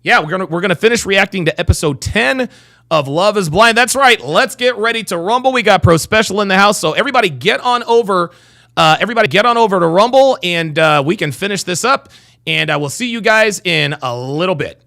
Yeah, we're gonna finish reacting to episode 10 of Love Is Blind. That's right. Let's get ready to rumble. We got Pro Special in the house, so everybody get on over to Rumble, and we can finish this up. And I will see you guys in a little bit.